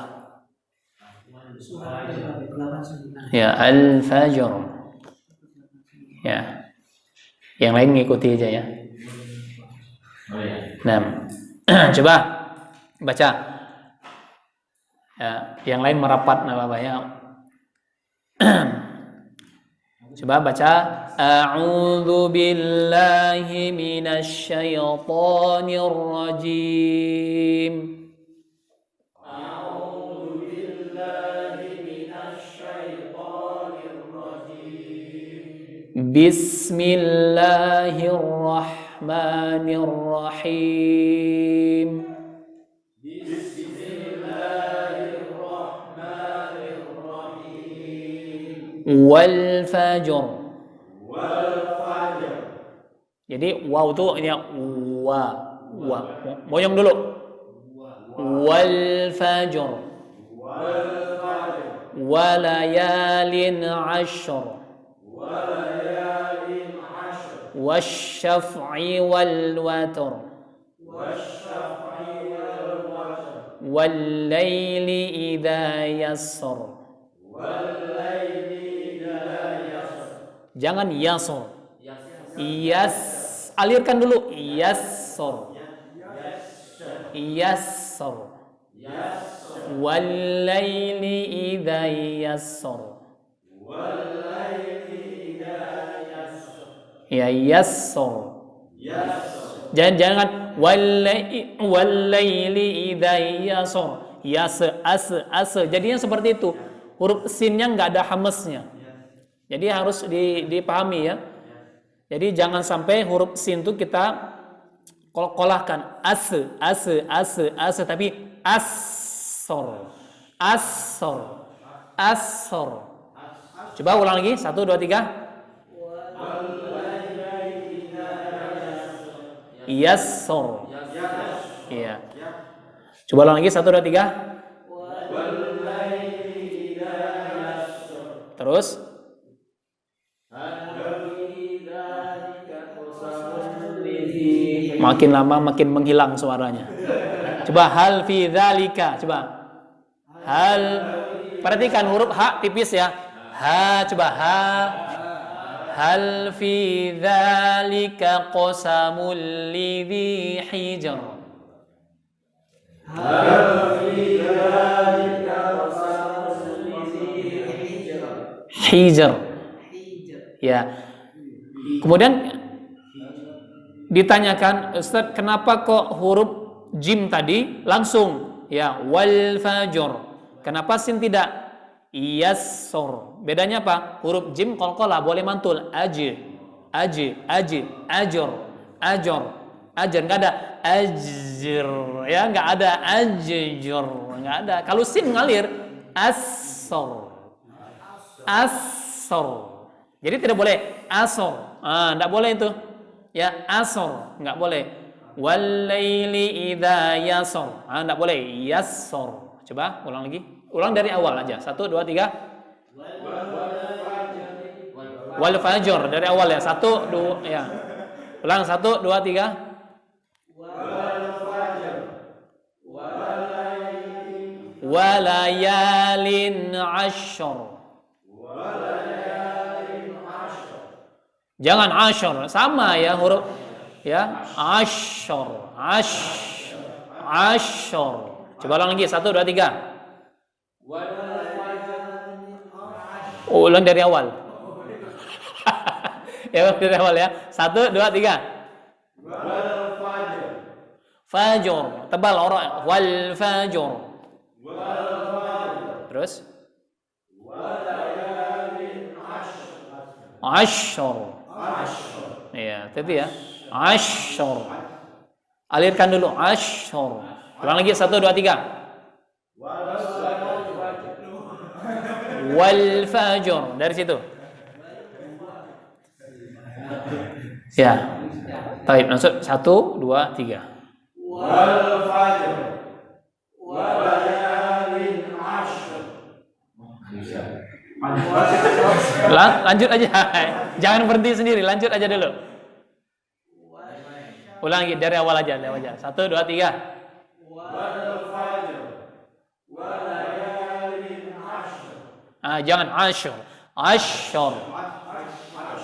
Ya, al-fajr. Ya. Yang lain ngikuti aja ya. Nah, coba baca. Ya, yang lain merapat apa ya. Coba baca. A'udzu billahi minasy syaithanir rajim. A'udzu billahi minasy syaithanir rajim. Bismillahirrahmanirrahim. Wal fajr. Jadi waw itu ini wa. Moyong dulu. Wal fajr. Walayalin ashr. Wasyaf'i wal watr. Wal laili idza yasr. Jangan yasor. Alirkan dulu. Yasor. Wal-laili idza yassar. Ya, yassar. Jangan wal-laili idza yassar. As. Jadinya seperti itu. Huruf sinnya enggak ada hamesnya. Jadi harus dipahami ya. Jadi jangan sampai huruf sin itu kita kolahkan as tapi asor. Coba ulang lagi 1 2 3. Yassor. Iya. Coba ulang lagi 1 2 3. Terus makin lama makin menghilang suaranya. Coba hal fi dzalika, coba. Perhatikan huruf ha tipis ya. Coba hal fi dzalika qasamul lidhi hijr. Hal fi dzalika qasamul lidhi hijr. Ya. Kemudian ditanyakan, Ustaz, kenapa kok huruf jim tadi langsung ya wal fajr? Kenapa sin tidak? Yassor. Bedanya apa? Huruf jim qalqalah boleh mantul. Ajr. Enggak ada ajr ya, enggak ada ajjur, enggak ada. Kalau sin ngalir assor. Jadi tidak boleh asor. Enggak boleh itu. Ya, asor, enggak boleh. Wal-laili idza yasor. Enggak boleh. Yassor. Coba ulang lagi. Ulang dari awal aja. 1 2 3. Wal fajr dari awal ya. 1 2 ya. Ulang 1 2 3. Wal fajr. Walayalin ashr. Jangan asyar, sama ya huruf ya. Asyar. Coba ulang lagi 1 2 3. Ulang dari awal. Ya, dari awal ya. 1 2 3. Fajr. Tebal orang. Wal fajr. Terus asyar. Iya, itu ya. Asyar. Alirkan dulu. Asyar. Ulang lagi 1 2 3. Wal fajr. Dari situ. Ya. Baik, maksud 1 2 3. Wal fajr. Walayalin ashr. Lanjut aja. Jangan berhenti sendiri, lanjut aja dulu. Ulang lagi dari awal aja, dari awal aja. 1, 2, 3. Wal fajr. Walayalin ashr. Jangan asyur. Asyur.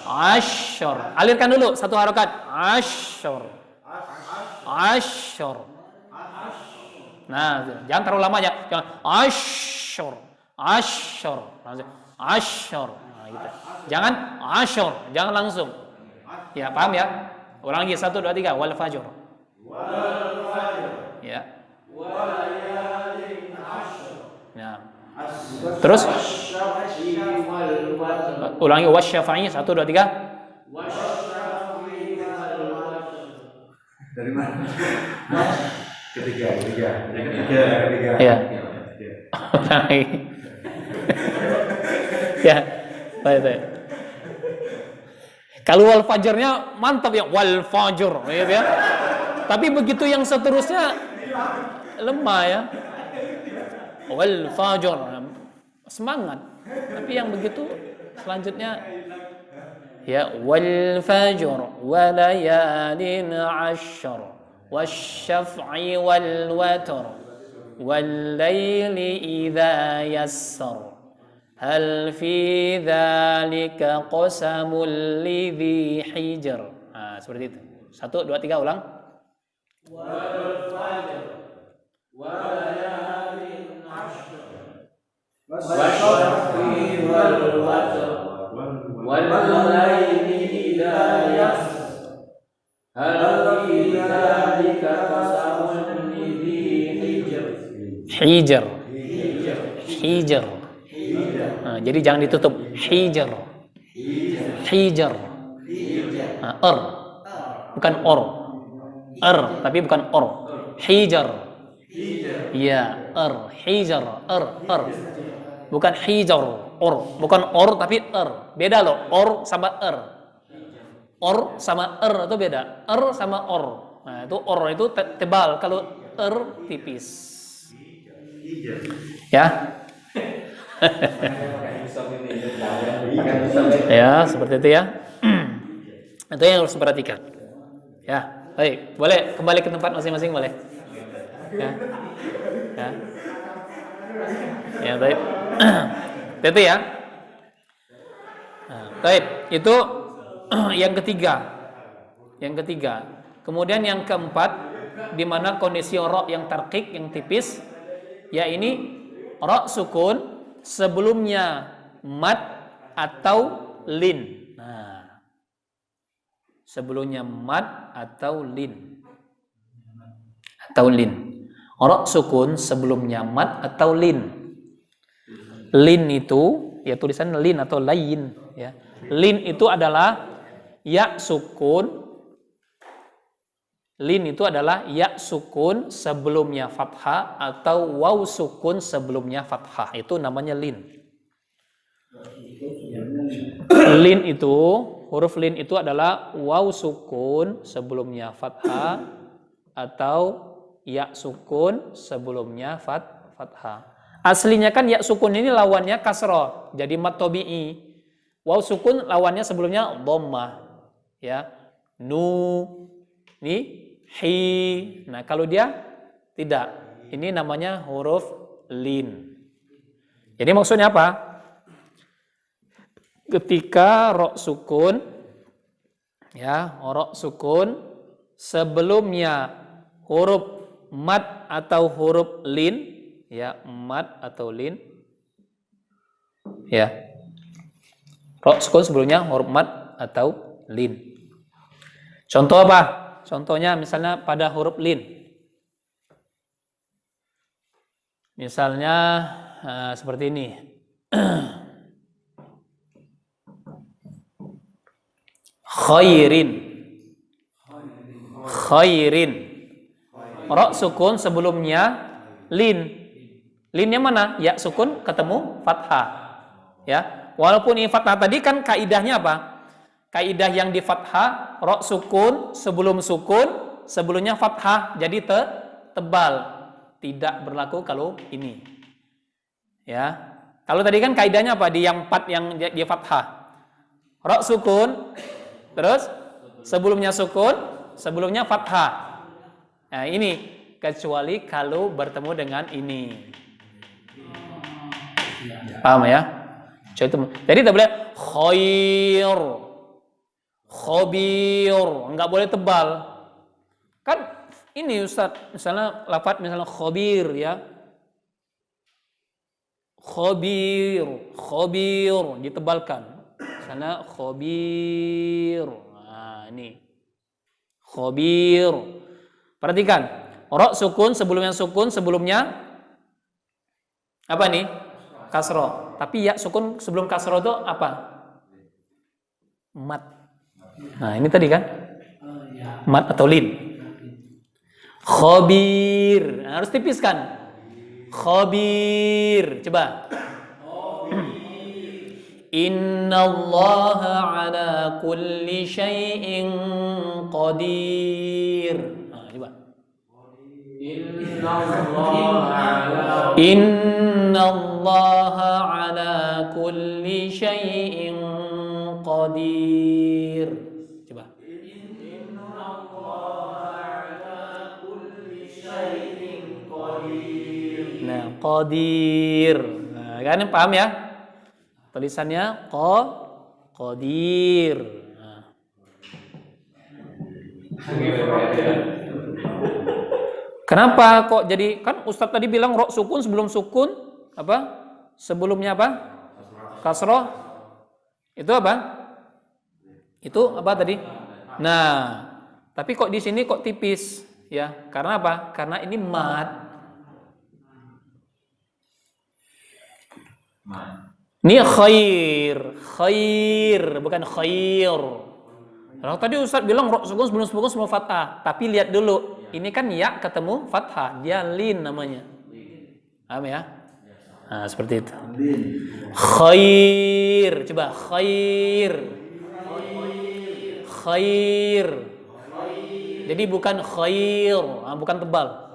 Asyur. Alirkan dulu satu harokat. Asyur. Asyur. Nah, jangan terlalu lama aja. Jangan asyur. Asyur. Asyur. Nah, gitu. Jangan asyur. Jangan langsung. Ya, paham ya? Ulang lagi 1, 2, 3. Wal fajr. Wal fajr. Ya. Walayalin ashr. Ya. Terus Wasyafi wal watr. ulangi wasyafa'i 1, 2, 3. Wasyafi wal watr. Dari mana? Ketiga. Ya. Ya. Baik. Kalau wal fajarnya mantap ya, wal fajr, gitu ya. Tapi begitu yang seterusnya lemah ya. Wal fajr, semangat. Tapi yang begitu selanjutnya ya wal fajr wa layalin ashr wasyaf'i wal watr wal laili idza yassar hal fi dzalika qasamul lidhi hijr. Seperti itu. 1, 2, 3 ulang. Wal fajr. Walayalin ashr. Wasyafi wal watr. Wal laili idza yassar. Hal fi dzalika qasamun lidhi hijr. Hijr. Jadi jangan ditutup. Hijr. Bukan or. Tapi bukan or. Hijr. Iya, hijr. Bukan hijr. Bukan or tapi beda loh. Or sama or sama itu beda. Sama or. Nah, itu or itu tebal, kalau tipis. Ya. Ya, seperti itu ya. Itu yang harus diperhatikan. Ya, baik. Boleh kembali ke tempat masing-masing, boleh? Ya. Ya, baik. Itu ya. Nah, baik. Itu yang ketiga. Kemudian yang keempat, di mana kondisi ra yang tarqiq, yang tipis, ya ini ra sukun sebelumnya mad atau lin. Nah, sebelumnya mad atau lin. Ra sukun sebelumnya mad atau lin. Lin itu ya tulisan lin atau lain ya. Lin itu adalah ya sukun. Lin itu adalah ya sukun sebelumnya fathah atau waw sukun sebelumnya fathah. Itu namanya lin. Lin itu, huruf lin itu adalah waw sukun sebelumnya fathah atau ya sukun sebelumnya fathah. Aslinya kan ya sukun ini lawannya kasrah, jadi mad tabi'i. Waw sukun lawannya sebelumnya dhammah. Ya. Hi. Nah, kalau dia tidak, ini namanya huruf lin. Jadi maksudnya apa? Ketika ra sukun ya, ra sukun sebelumnya huruf mad atau huruf lin ya, mad atau lin ya. Ra sukun sebelumnya huruf mad atau lin. Contoh apa? Contohnya misalnya pada huruf lin. Misalnya seperti ini. Khairin. Ra sukun sebelumnya lin. Linnya mana? Ya sukun ketemu fathah. Ya. Walaupun ini fathah tadi kan kaidahnya apa? Kaidah yang di fathah, ra sukun, sebelumnya fathah, jadi tebal. Tidak berlaku kalau ini. Ya. Kalau tadi kan kaidahnya apa? Di yang empat yang di fathah. Ra sukun, terus sebelumnya sukun, sebelumnya fathah. Nah, ini kecuali kalau bertemu dengan ini. Paham ya? Jadi tidak boleh khair, khabir, enggak boleh tebal. Kan ini Ustaz, misalnya lafaz misalnya khabir ya. Khabir ditebalkan. Misalnya khabir. Nah, ini. Khabir. Perhatikan, ra sukun sebelumnya apa nih? Kasroh. Tapi ya sukun sebelum kasroh itu apa? Mat. Nah, ini tadi kan? Mat atau lin. Khabir. Nah, harus tipiskan. Khabir. Coba. Innallaha ala kulli syai'in qadir. Nah, coba. Innallaha ala kulli syai'in qadir. Coba. Nah, qadir. Nah, kan paham ya? Tulisannya qadir. Nah. Kenapa kok jadi, kan Ustadz tadi bilang ro sukun sebelum sukun apa? Sebelumnya apa? Kasroh. Itu apa? Itu apa tadi? Nah, tapi kok di sini kok tipis ya? Karena apa? Karena ini mat. Ini khair, bukan khair. Kalau tadi Ustaz bilang ro sukun sebelum sukun semua fathah, tapi lihat dulu, ini kan ya ketemu fathah, dia lin namanya. Paham ya? Nah, seperti itu. Khair, coba khair. Khair. Jadi bukan khair, bukan tebal.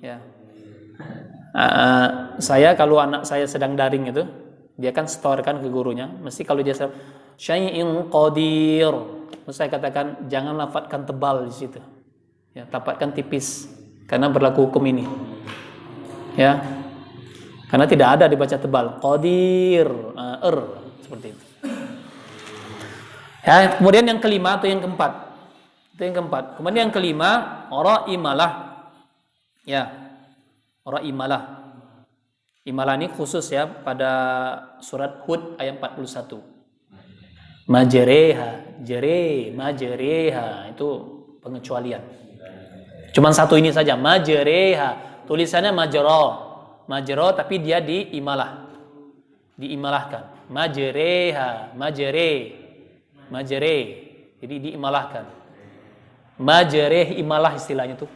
Ya. Saya kalau anak saya sedang daring itu, dia kan storekan ke gurunya, mesti kalau dia syai'in qadir, saya katakan jangan lafadzkan tebal di situ. Ya, lafadzkan tipis karena berlaku hukum ini. Ya. Karena tidak ada dibaca tebal. Qadir, seperti itu. Ya, kemudian yang kelima atau yang keempat. Itu yang keempat. Kemudian yang kelima, ra imalah. Ya. Ra imalah. Imalah ini khusus ya pada surat Hud ayat 41. Majreha, majreha itu pengecualian. Cuman satu ini saja, majreha. Tulisannya majro tapi dia diimalah. Diimalahkan. Majreha, majre. Jadi diimalahkan. Majreh imalah istilahnya tuh.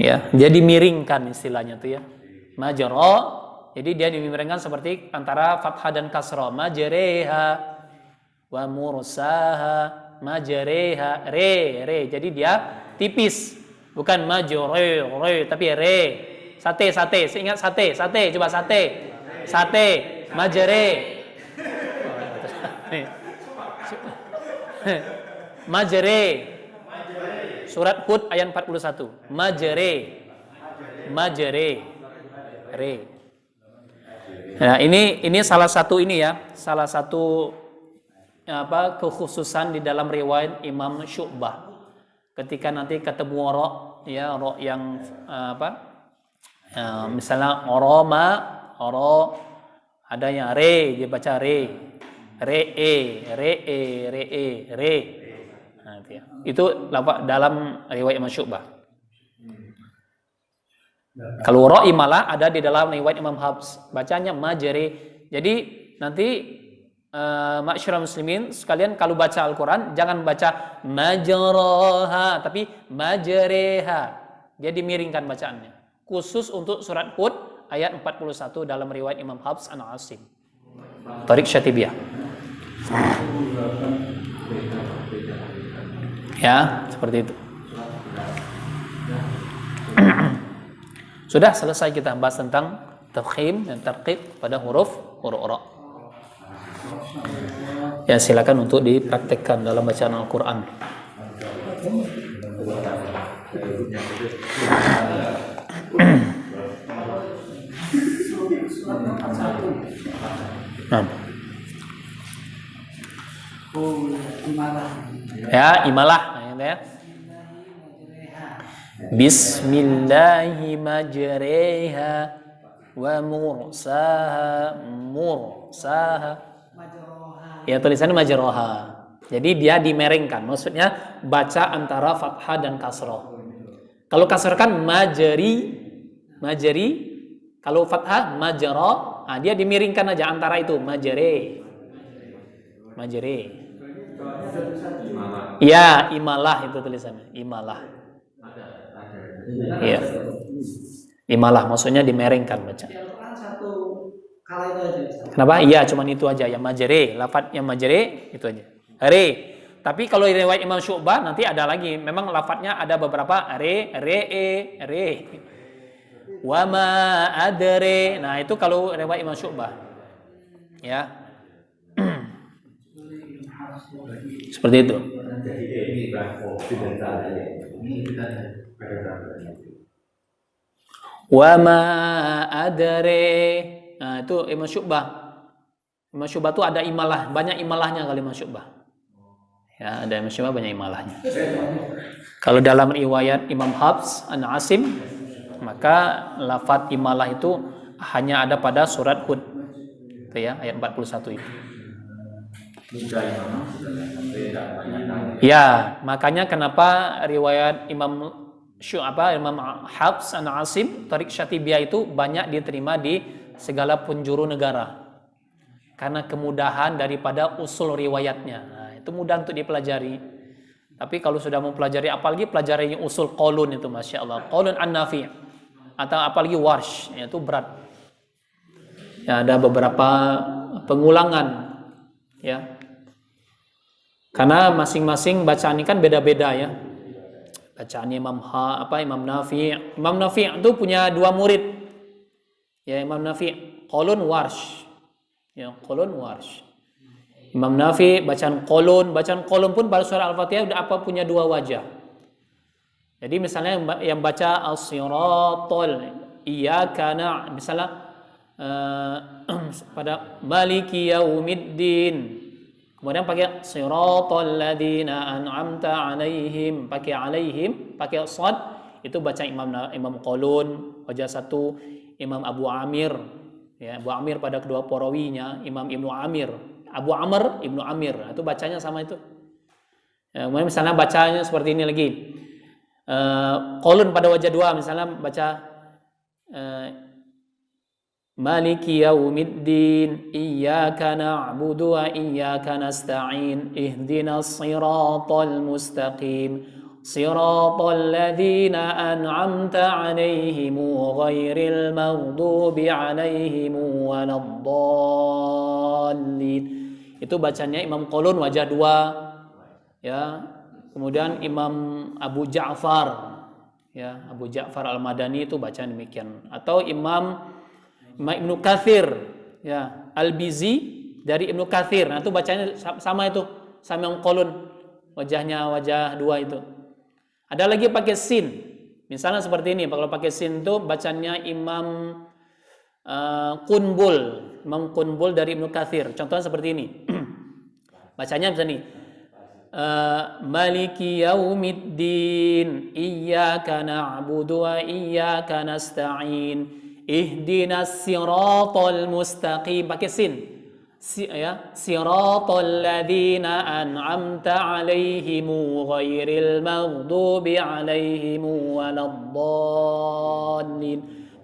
Ya, dia dimiringkan istilahnya tuh ya. Majro, jadi dia dimiringkan seperti antara fathah dan kasrah. Majreha wa mursaha, majreha, re. Jadi dia tipis, bukan majre, tapi re. Sate. Ingat sate. Coba sate, majre. Majre. Surat Hud ayat 41. Majre. Re. Nah, ini salah satu ini ya, salah satu kekhususan di dalam riwayat Imam Syu'bah. Ketika nanti ketemu ro yang misalnya oro adanya re, dia baca re. Nah, itu lafaz dalam riwayat Imam Syu'bah. Kalau ra imalah ada di dalam riwayat Imam Hafs, bacanya majri. Jadi nanti ma'syiral muslimin sekalian kalau baca Al-Qur'an jangan baca majraha tapi majreha. Dia dimiringkan bacaannya. Khusus untuk surat Hud ayat 41 dalam riwayat Imam Hafs an Asim. Tariq Syatibiyah. Ya, seperti itu. Sudah selesai kita bahas tentang tafkhim dan tarqiq pada huruf ra. Ya silakan untuk dipraktekkan dalam bacaan Al-Quran. Nah. Ya, imalah. Ya. Bismillahi majreha wa mursaha. Ya, tulisannya majroha. Jadi dia dimeringkan. Maksudnya baca antara fathah dan kasroh. Kalau kasroh kan majri. Kalau fathah majroh. Nah, dia dimiringkan aja antara itu majre. Ya, imalah itu tulisannya. Imalah. Iya. Imalah maksudnya dimeringkan baca. Kenapa? Iya, cuman itu aja yang majre, lafaz yang majre itu aja. Re. Tapi kalau riwayat Imam Syu'bah nanti ada lagi. Memang lafaznya ada beberapa re. Wa ma adre. Nah, itu kalau riwayat Imam Syu'bah. Ya. Seperti itu. Wa ma adre. Nah, itu Imam Syu'bah. Imam Syu'bah itu ada imalah, banyak imalahnya kalau Imam Syu'bah. Ya, ada Imam Syu'bah banyak imalahnya. Kalau dalam riwayat Imam Hafs an Asim, maka lafaz imalah itu hanya ada pada surat Hud. Itu ya, ayat 41 itu. Ya, makanya kenapa riwayat Imam Hafs an Asim, Tariq Syatibiyah itu banyak diterima di segala penjuru negara. Karena kemudahan daripada usul riwayatnya. Nah, itu mudah untuk dipelajari. Tapi kalau sudah mempelajari, apalagi pelajari usul qaulun itu, Masya Allah. Qaulun an-Nafi' atau apalagi warsh, itu berat. Ya, ada beberapa pengulangan. Ya. Karena masing-masing bacaan ini kan beda-beda ya. Bacaan Imam Nafi'. Imam Nafi' itu punya dua murid. Ya, Imam Nafi' qaulun warsh. Ya, qaulun warsh. Imam Nafi' bacaan qaulun pun pada surah Al-Fatihah udah punya dua wajah. Jadi misalnya yang baca as-siratal iyyaka misalnya pada maliki yaumiddin. Kemudian pakai siratal ladzina an'amta 'alaihim, pakai shad, itu baca Imam qaulun wajah satu. Imam Abu Amir, ya, Abu Amir pada kedua perawinya, Imam Ibnu Amir, Abu Amr Ibnu Amir, itu bacanya sama itu. Ya, kemudian misalnya bacanya seperti ini lagi, qaulun pada wajah dua, misalnya baca Maliki yaumiddin, iyyaka na'budu wa iyyaka nasta'in, ihdinas siratal mustaqim, siratal ladzina an'amta 'alaihim ghairil maghdubi 'alaihim waladdallin. Itu bacanya Imam qaulun wajah dua. Ya. Kemudian Imam Abu Ja'far, ya, Abu Ja'far Al-Madani itu bacaan demikian. Atau Imam Ibnu Katsir, ya, Al-Bizi dari Ibnu Katsir. Nah, itu bacanya sama itu, sama yang qaulun, wajahnya wajah dua itu. Ada lagi pakai sin. Misalnya seperti ini, kalau pakai sin itu bacanya Imam Imam Qunbul dari Ibnu Katsir. Contohnya seperti ini. Bacanya misalnya nih. Maliki yaumiddin, iyyaka na'budu wa iyyaka nasta'in, ihdinas siratal mustaqim, pakai sin. Ya, siratal ladzina an'amta 'alaihim ghairil maghdubi 'alaihim waladdallin.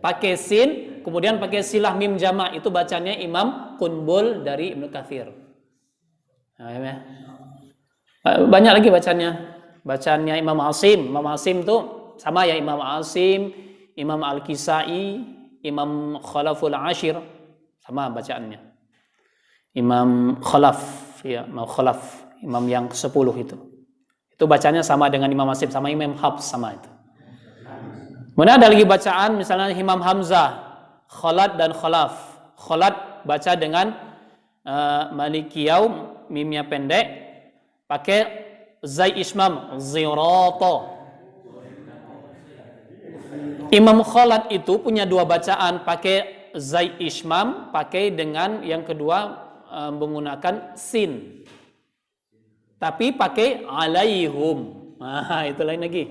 Pakai sin, kemudian pakai silah mim jama', itu bacanya Imam Qunbul dari Ibnu Katsir. Nah, ya. Banyak lagi bacaannya Imam Asim. Imam Asim itu sama ya, Imam Asim, Imam Al-Kisai, Imam Khalaful Ashir, sama bacaannya. Imam Khalaf, ya, Imam yang ke-10 itu. Itu bacanya sama dengan Imam Asim, sama Imam Hafs, sama itu. Kemudian ada lagi bacaan misalnya Imam Hamzah, Khalat dan Khalaf. Khalat baca dengan Maliki Yaum, mimnya pendek, pakai zai ismam, zirata. Imam Khalad itu punya dua bacaan, pakai zai ismam, pakai dengan yang kedua menggunakan sin. Tapi pakai alaihum. Nah, itu lain lagi.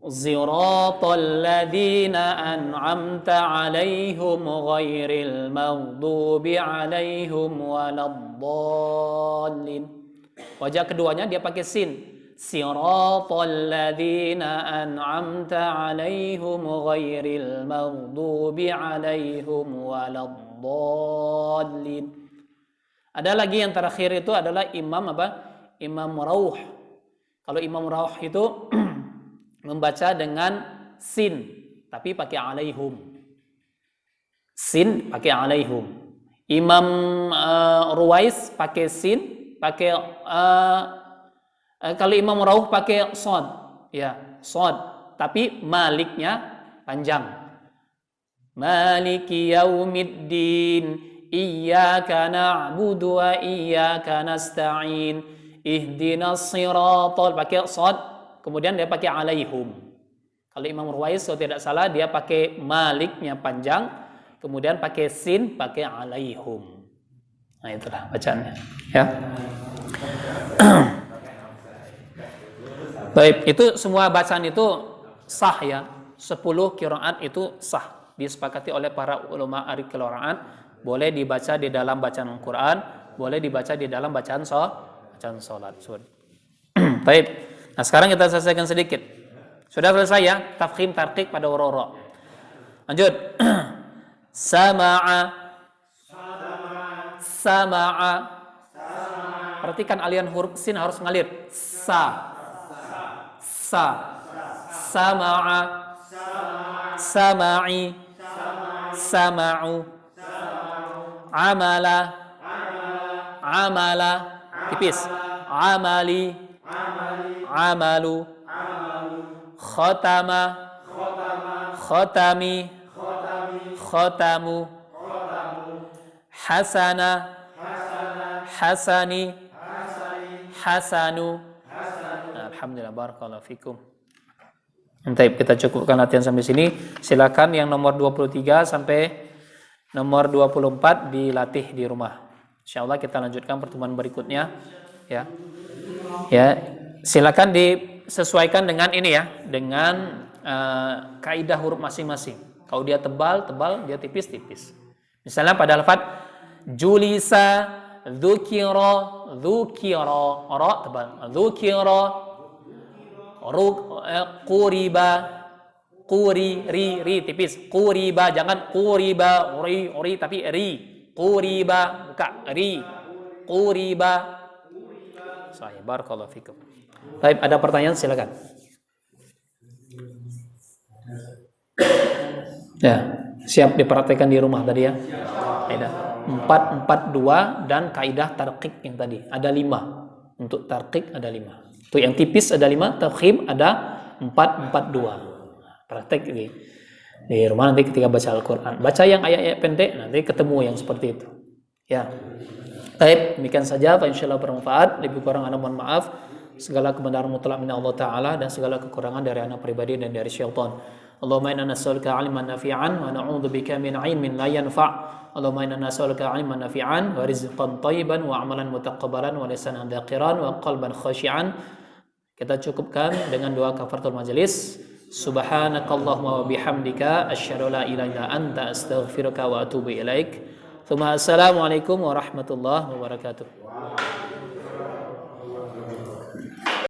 Ziratal ladzina an'amta alaihim ghairil maghdubi alaihim waladdallin. Wajah keduanya dia pakai sin. Siratal ladzina an'amta alaihim ghairil maghdubi alaihim waladdallin. Ada lagi yang terakhir itu adalah imam apa? Imam Rauh. Kalau imam Rauh itu membaca dengan sin tapi pakai alaihum. Sin pakai alaihum. Imam Ruwais pakai sin, pakai kalau Imam Rauh pakai shad, ya, shad, tapi maliknya panjang. Maliki yaumiddin, iyyaka na'budu wa iyyaka nasta'in, ihdinas siratal, pakai shad, kemudian dia pakai alaihum. Kalau Imam Ruwais kalau tidak salah dia pakai maliknya panjang, kemudian pakai sin, pakai alaihum. Nah, itulah bacaannya, ya. Baik, itu semua bacaan itu sah ya. 10 qiraat itu sah. Disepakati oleh para ulama ahli qiraat, boleh dibaca di dalam bacaan Al-Qur'an, boleh dibaca di dalam bacaan salat. Baik. Nah, sekarang kita selesaikan sedikit. Sudah selesai ya tafkhim tarqiq pada huruf. Lanjut. Sama'a. Perhatikan aliran huruf sin harus mengalir. Sama'a, sama'i, sama'u, amala, tipis, amali, amalu, khatama, khatami, khatamu, hasana, hasani, hasanu. Alhamdulillah, barakallahu fikum. Baik, kita cukupkan latihan sampai sini. Silakan yang nomor 23 sampai nomor 24 dilatih di rumah. Insyaallah kita lanjutkan pertemuan berikutnya, ya. Ya, silakan disesuaikan dengan ini ya, dengan kaidah huruf masing-masing. Kalau dia tebal, dia tipis. Misalnya pada lafaz julisa, dzukira, ra tebal, dzukira, ri tipis, quriba, jangan quriba ri tapi ri, quriba buka ri, quriba. Sahih, barakallahu fikum. Baik, ada pertanyaan silakan. Ya, siap dipraktekkan di rumah tadi ya. Kaidah 4-4-2 dan kaidah tarqiq yang tadi. Ada 5. Untuk tarqiq ada 5. Untuk yang tipis ada 5, tafkhim ada 4-4-2. Praktek ini di rumah nanti ketika baca Al-Qur'an. Baca yang ayat-ayat pendek nanti ketemu yang seperti itu. Ya. Baik, demikian saja, insyaallah bermanfaat. Lebih kurang ana mohon maaf. Segala kebenaran mutlak min Allah Ta'ala dan segala kekurangan dari anak pribadi dan dari syaitan. Allahumma inna nas'aluka 'ilman nafi'an wa na'udzubika min 'ilmin la yanfa'. Allahumma inna nas'aluka 'ilman nafi'an wa rizqan thayyiban wa 'amalan mutaqabbalan wa lisanan dzakiran wa qalban khashi'an. Kita cukupkan dengan doa kafaratul majelis. Subhanakallahumma wa bihamdika asyhadu la ilaha illa anta astaghfiruka wa atubu ilaik. Assalamualaikum warahmatullahi wabarakatuh.